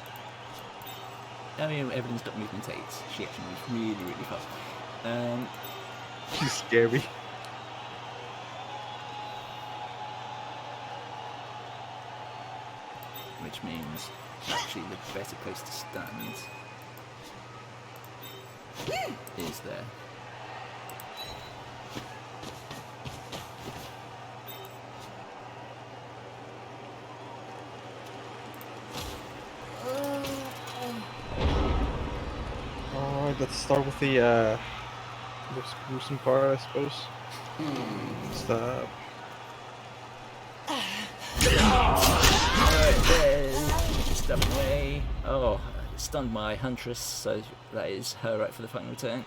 I mean, everything's got movement 8. She actually moves really, really fast. She's scary. Which means actually the better place to stand is there. Alright, let's start with the most gruesome part, I suppose. Stab. Step away. Oh, stunned my huntress, so that is her right for the final turn.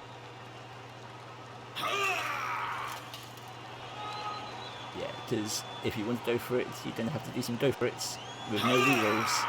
Yeah, because if you want to go for it, you're going to have to do some go for it with no rerolls.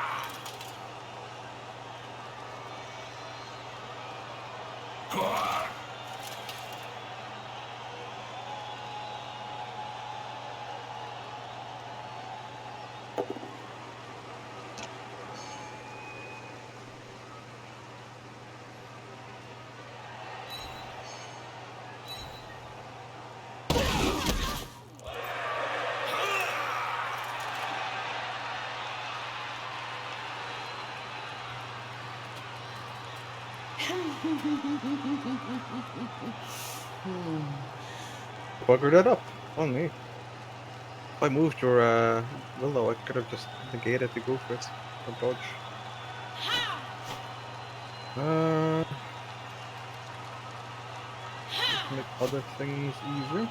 Bugger that up. On me. If I moved your willow, I could have just negated to go for it. Or dodge. Make other things easier.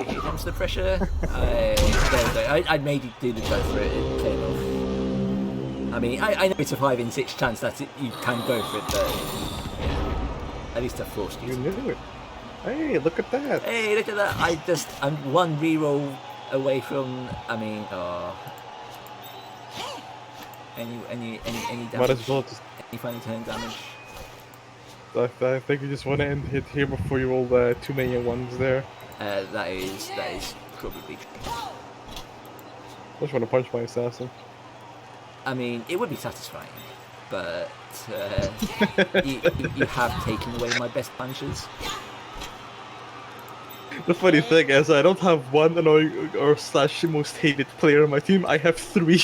Here comes the pressure. I made you do the go for it. It came off. I mean, I know it's a 5 in 6 chance that you can go for it, but yeah, at least I forced you. You knew it. Hey, look at that. Hey, look at that! I'm one reroll away from. I mean, any damage. Might as well just. Any final turn damage. I think you just want to end hit here before you roll too many ones there. That is probably true. I just want to punch my assassin. I mean, it would be satisfying, but you have taken away my best punches. The funny thing is, I don't have one annoying or slash most hated player on my team. I have 3.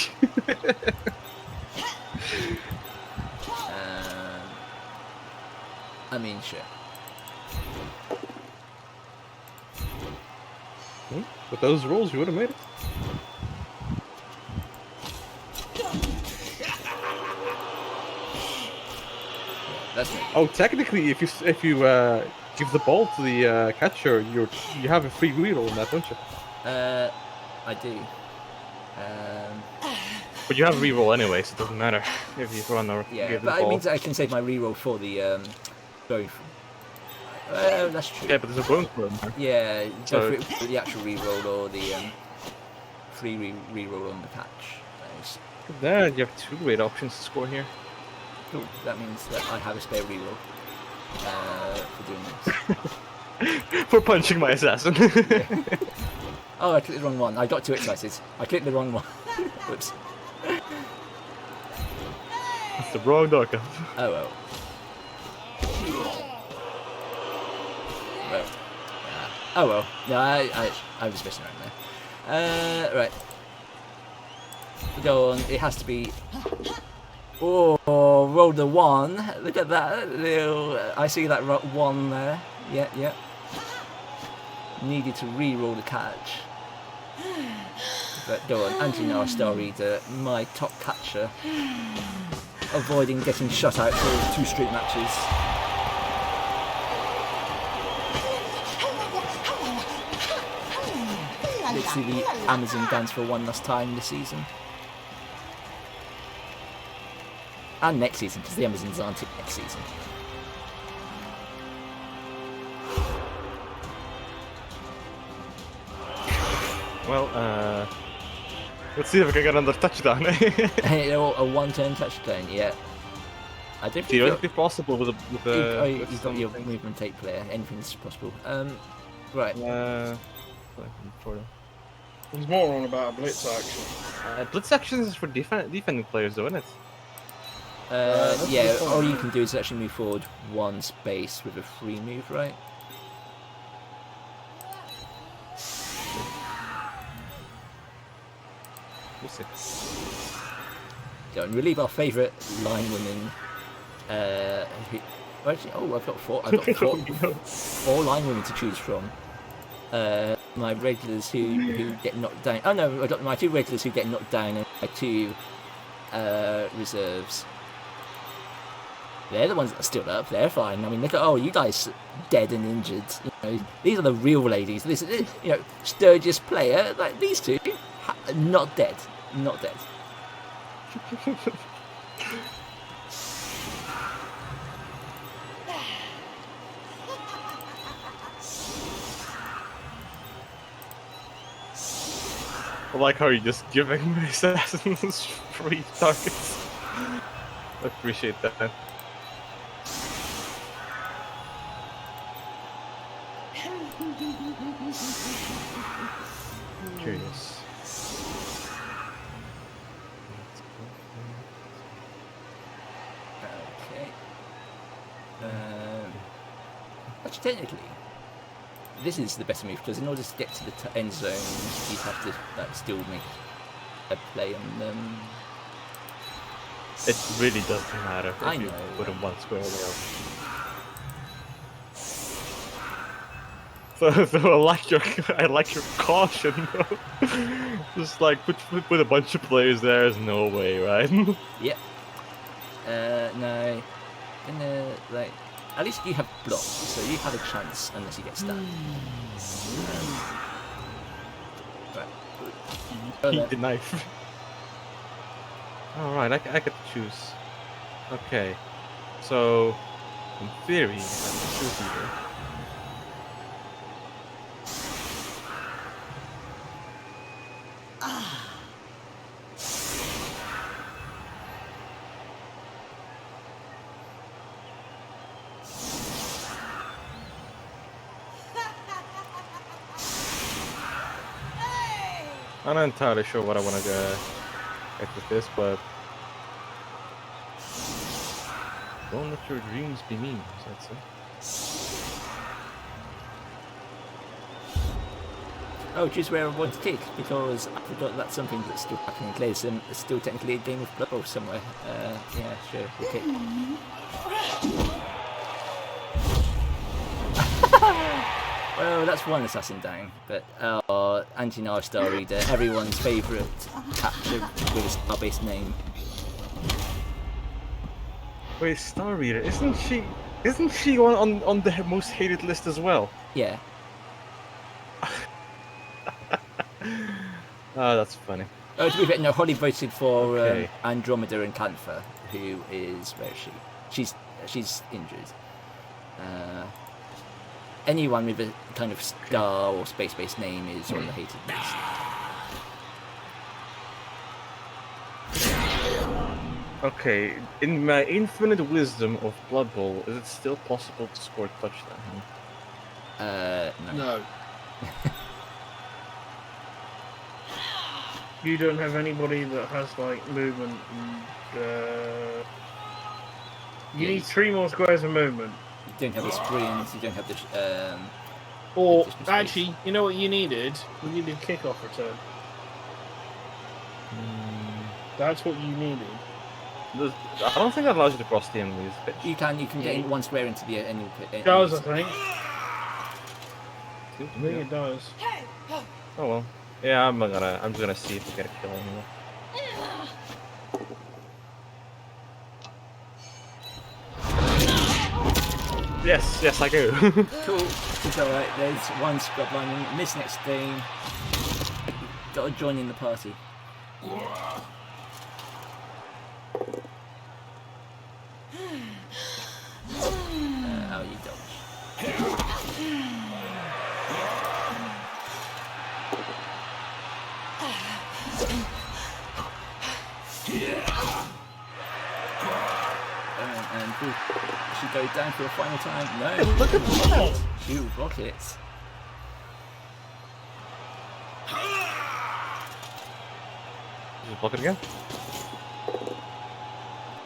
I mean, sure. With those rolls, you would have made it. That's me. Oh, technically, if you give the ball to the catcher, you have a free reroll on that, don't you? I do. But you have a reroll anyway, so it doesn't matter if you run or Yeah, give the but ball. it means I can save my reroll for the going That's true. Yeah, but there's a bonus one. Yeah, So- go for the actual reroll or the free reroll on the catch. Nice. There, you have 2 great options to score here. Cool. That means that I have a spare reroll for doing this. For punching my assassin. Oh, I clicked the wrong one. I got too excited. I clicked the wrong one. Whoops. It's the wrong dog. Oh well. Well. Oh well. No, I was messing around there. Right. Go on. It has to be. Oh, roll the 1. Look at that. I see that 1 there. Yeah. Needed to re-roll the catch. But go on, Anti-Noir Star Reader, my top catcher, avoiding getting shut out for 2 straight matches. Let's see the Amazon dance for one last time this season. And next season, because the Amazons aren't in next season. Well, let's see if we can get another touchdown. A 1-turn touchdown, yeah. I don't think Theoretically possible with you've got your movement tape player. Anything's possible. Right. There's more on about a blitz action. Blitz actions is for defending players, though, isn't it? That's Yeah. the All point. you can do is actually move forward 1 space with a free move, right? We'll see. Go and relieve our favourite line women. Actually, I've got 4. I've got 4 line women to choose from. My regulars who get knocked down. Oh no, I got my 2 regulars who get knocked down and my 2 reserves. They're the ones that are still up. They're fine. I mean, look at you guys dead and injured. You know, these are the real ladies. This is, sturdiest player. Like these 2, not dead, not dead. I like how you're just giving my assassins free targets. I appreciate that. Curious. Okay. Actually, technically, this is the better move because in order to get to the end zone, you have to still make a play on them. It really doesn't matter if I you know. put them 1 square away. So I like your caution though. Just like put a bunch of players there, there's no way, right? Yep. No. At least you have blocked, so you have a chance unless you get stunned. Right. Go Eat there. the knife. Alright, I get to choose. Okay. So in theory I can choose either. I'm not entirely sure what I want to get with this, but don't let your dreams be mean, as I'd say. Oh, choose where I want to kick because I forgot that's something that's still happening. There's still technically a game of Blood Bowl somewhere. Yeah, sure, we'll kick. Well, that's 1 assassin down, but Anti-Nar Star Reader, everyone's favourite capture with a star-based name. Wait, Star Reader, isn't she on the most hated list as well? Yeah. Oh, that's funny. Oh, to be fair, no, Holly voted for Okay. Andromeda and Cantha, who is, where is she? She's injured. anyone with a kind of star or space-based name is on the hated list. Okay, in my infinite wisdom of Blood Bowl, is it still possible to score a touchdown? No. No. You don't have anybody that has like movement. And, you need 3 more squares of movement. You don't have the sprints, you don't have the... Or additional space. actually, you know what you needed? You needed kickoff return. That's what you needed. I don't think that allows you to cross the enemy's pitch. You can get in 1 square into the enemy pit. It does, I think. Yeah. I think it does. Oh well. Yeah, I'm just gonna see if we get a kill anyway. Yes, I do. Cool. It's alright. There's 1 scrub line in this next game. Gotta join in the party. Oh, you dodge. And she goes down for a final time. No. Look at that! Shoot rockets. Just block it again.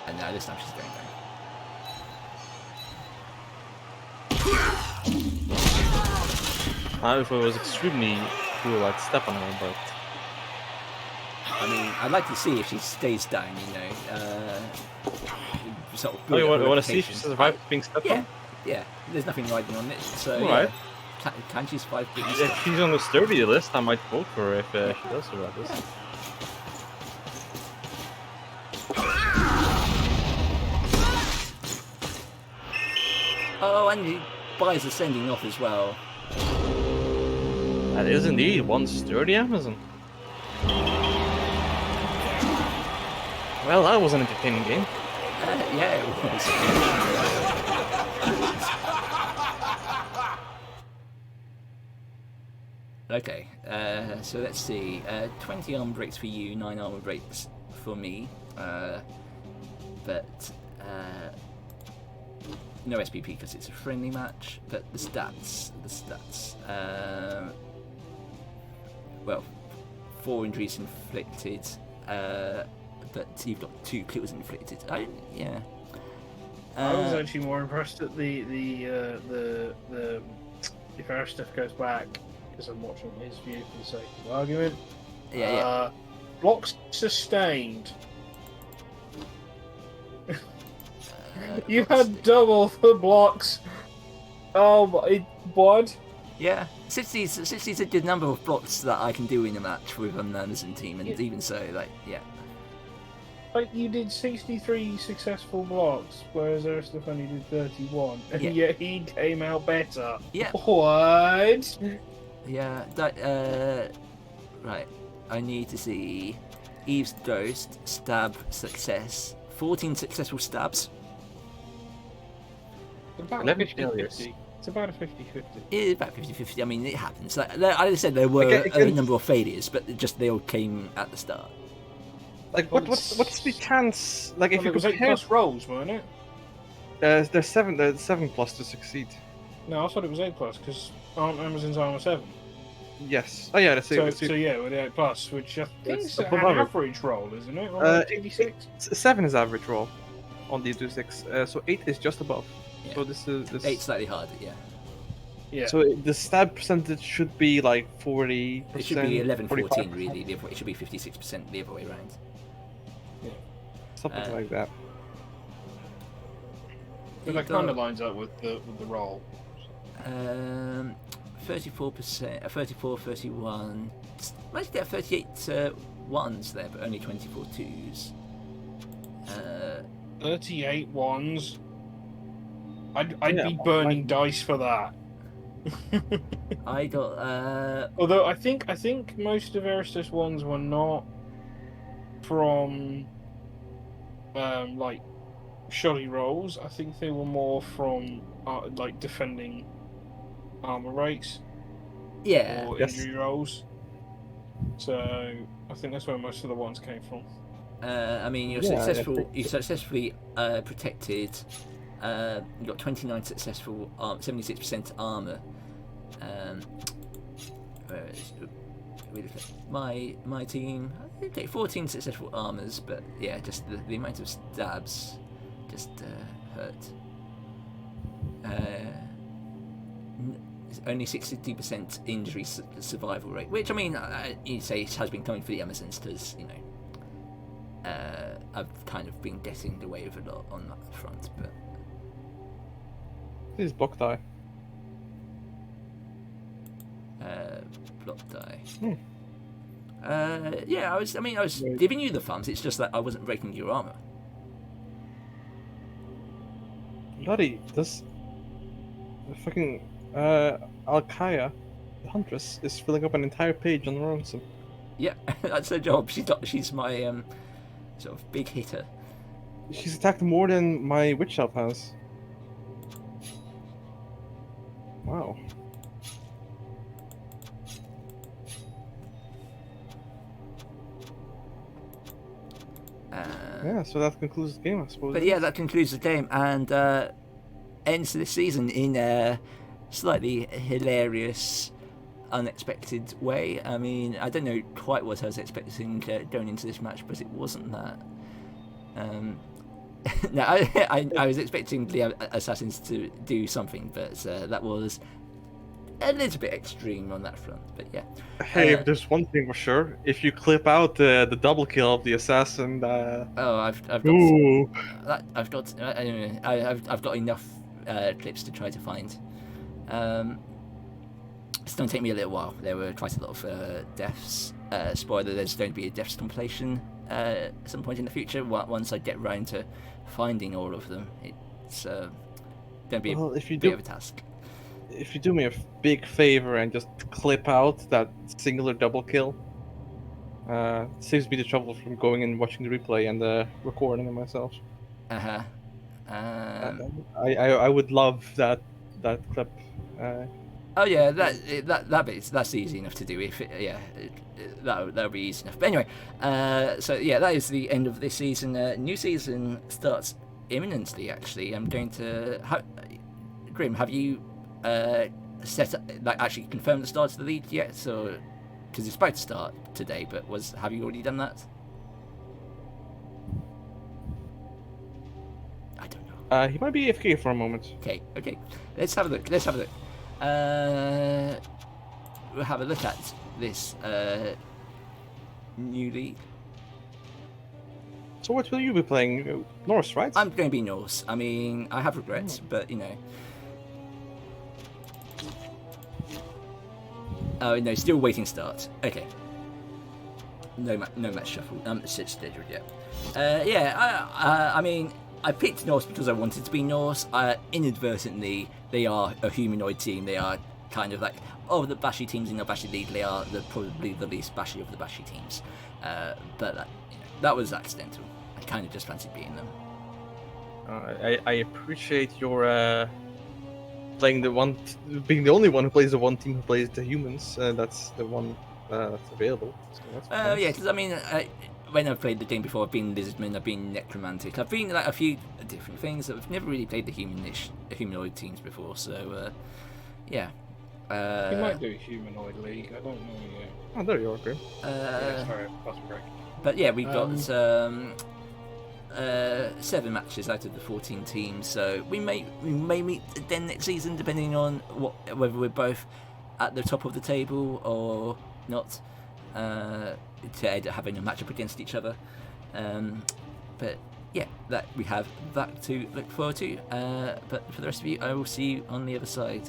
And now this time she's going down. If it was extremely cool, I'd step on her, but I mean, I'd like to see if she stays down, you know. Sort of you build up want her to see if she reputation. survives being stepped Yeah, on? yeah. There's nothing riding on it, so Alright. yeah. Can she survive being If stepped? she's on the sturdy list, I might vote for her if she does survive this. Oh, and he buys a sending off as well. That is indeed one sturdy Amazon. Well, that was an entertaining game. Yeah, it was. Okay, so let's see. 20 armor breaks for you, 9 armor breaks for me. But no SPP because it's a friendly match. But the stats. Well, 4 injuries inflicted. But you've got 2 kills inflicted. Yeah. I was actually more impressed at the if our stuff goes back, because I'm watching his view for the sake of argument. Yeah. Blocks sustained. You had double the blocks. Oh my, what? Yeah, 60's a good number of blocks that I can do in a match with an Amazon team, and even so, like, yeah. Like, you did 63 successful blocks, whereas Aristoph only did 31, and Yeah. yet he came out better. Yeah. What? Yeah, that, right. I need to see Eve's Ghost, stab, success. 14 successful stabs. About 11 50-50. failures. It's about a 50-50. It is about 50-50. I mean, it happens. Like I said, there were a number of failures, but they all came at the start. Like, Well, what's the chance? Like, if you it was 8 compare, plus rolls, weren't it? there's 7 plus to succeed. No, I thought it was 8 plus, because aren't Amazon's armor 7? Yes. Oh yeah, that's So it. yeah, with the 8 plus, which I think It's is an above average. average roll, isn't it? On 86? 7 is average roll on the 26. So 8 is just above. Yeah. So this is 8 slightly harder, yeah. Yeah. So the stab percentage should be like 40%. It should be 11-14 45%, really. It should be 56% the other way around. something like that. But that kind of lines up with the roll. 34%, 34, 31. Managed to get 38 ones there, but only 24 twos. 38 ones. I'd Yeah, be burning dice for that. I got Although I think most of Aristos ones were not from like shoddy rolls. I think they were more from like defending armor rates Yeah. or Yes. injury rolls. So I think that's where most of the ones came from. I mean, you're Yeah, I successful. think- You successfully protected. You got 29 successful, 76% armor. Whereas we look at my team, I take 14 successful armors, but yeah, just the amount of stabs just hurt. It's only 60% injury survival rate, which I mean, you'd say it has been coming for the Amazons because I've kind of been getting away with a lot on that front, but This is block die. block die. Hmm. Yeah, I was Right. giving you the farms. It's just that I wasn't breaking your armor. Bloody, this fucking Alkaya, the Huntress, is filling up an entire page on her own. So Yeah, that's her job. She's my sort of big hitter. she's attacked more than my Witch Elf has. Wow. Yeah, so that concludes the game, I suppose. But yeah, that concludes the game and ends this season in a slightly hilarious, unexpected way. I mean, I don't know quite what I was expecting going into this match, but it wasn't that. No, I was expecting the Assassins to do something, but that was a little bit extreme on that front. But yeah. Hey, if there's one thing for sure, if you clip out the double kill of the assassin, Oh, I've got ooh, I've got enough clips to try to find. It's going to take me a little while. There were quite a lot of deaths. Spoiler: there's going to be a deaths compilation at some point in the future. Once I get round to finding all of them, it's going to be well, if you bit do, of a task. if you do me a big favor and just clip out that singular double kill, saves me the trouble from going and watching the replay and recording it myself. Uh-huh. I would love that clip. Oh yeah, that's easy enough to do. That'll be easy enough. But anyway, so yeah, that is the end of this season. New season starts imminently. Actually, I'm going to. Grim, have you set up, actually confirmed the start of the league yet? So, because it's about to start today, but have you already done that? I don't know. He might be AFK for a moment. Okay, let's have a look. We'll have a look at this new league. So what will you be playing? Norse, right? I'm going to be Norse. I mean, I have regrets, but Oh no, still waiting start. Okay. No match shuffle. Sit scheduled yet. I mean, I picked Norse because I wanted to be Norse. Inadvertently, they are a humanoid team. They are kind of like, the bashy teams in the bashy league. They are probably the least bashy of the bashy teams. But that was accidental. I kind of just fancied being them. I appreciate your playing being the only one who plays the one team who plays the humans. That's the one that's available. So that's nice. Yeah, because I mean, when I've played the game before, I've been Lizardman, I've been Necromantic, I've been a few different things. I've never really played the humanoid teams before, so yeah. You might do a humanoid league. I don't know yet. Oh, there you are, Grim. Sorry, button break. But yeah, we've got 7 matches out of the 14 teams, so we may meet again next season, depending on whether we're both at the top of the table or not, to end up having a match up against each other. But yeah, that we have that to look forward to. But for the rest of you, I will see you on the other side.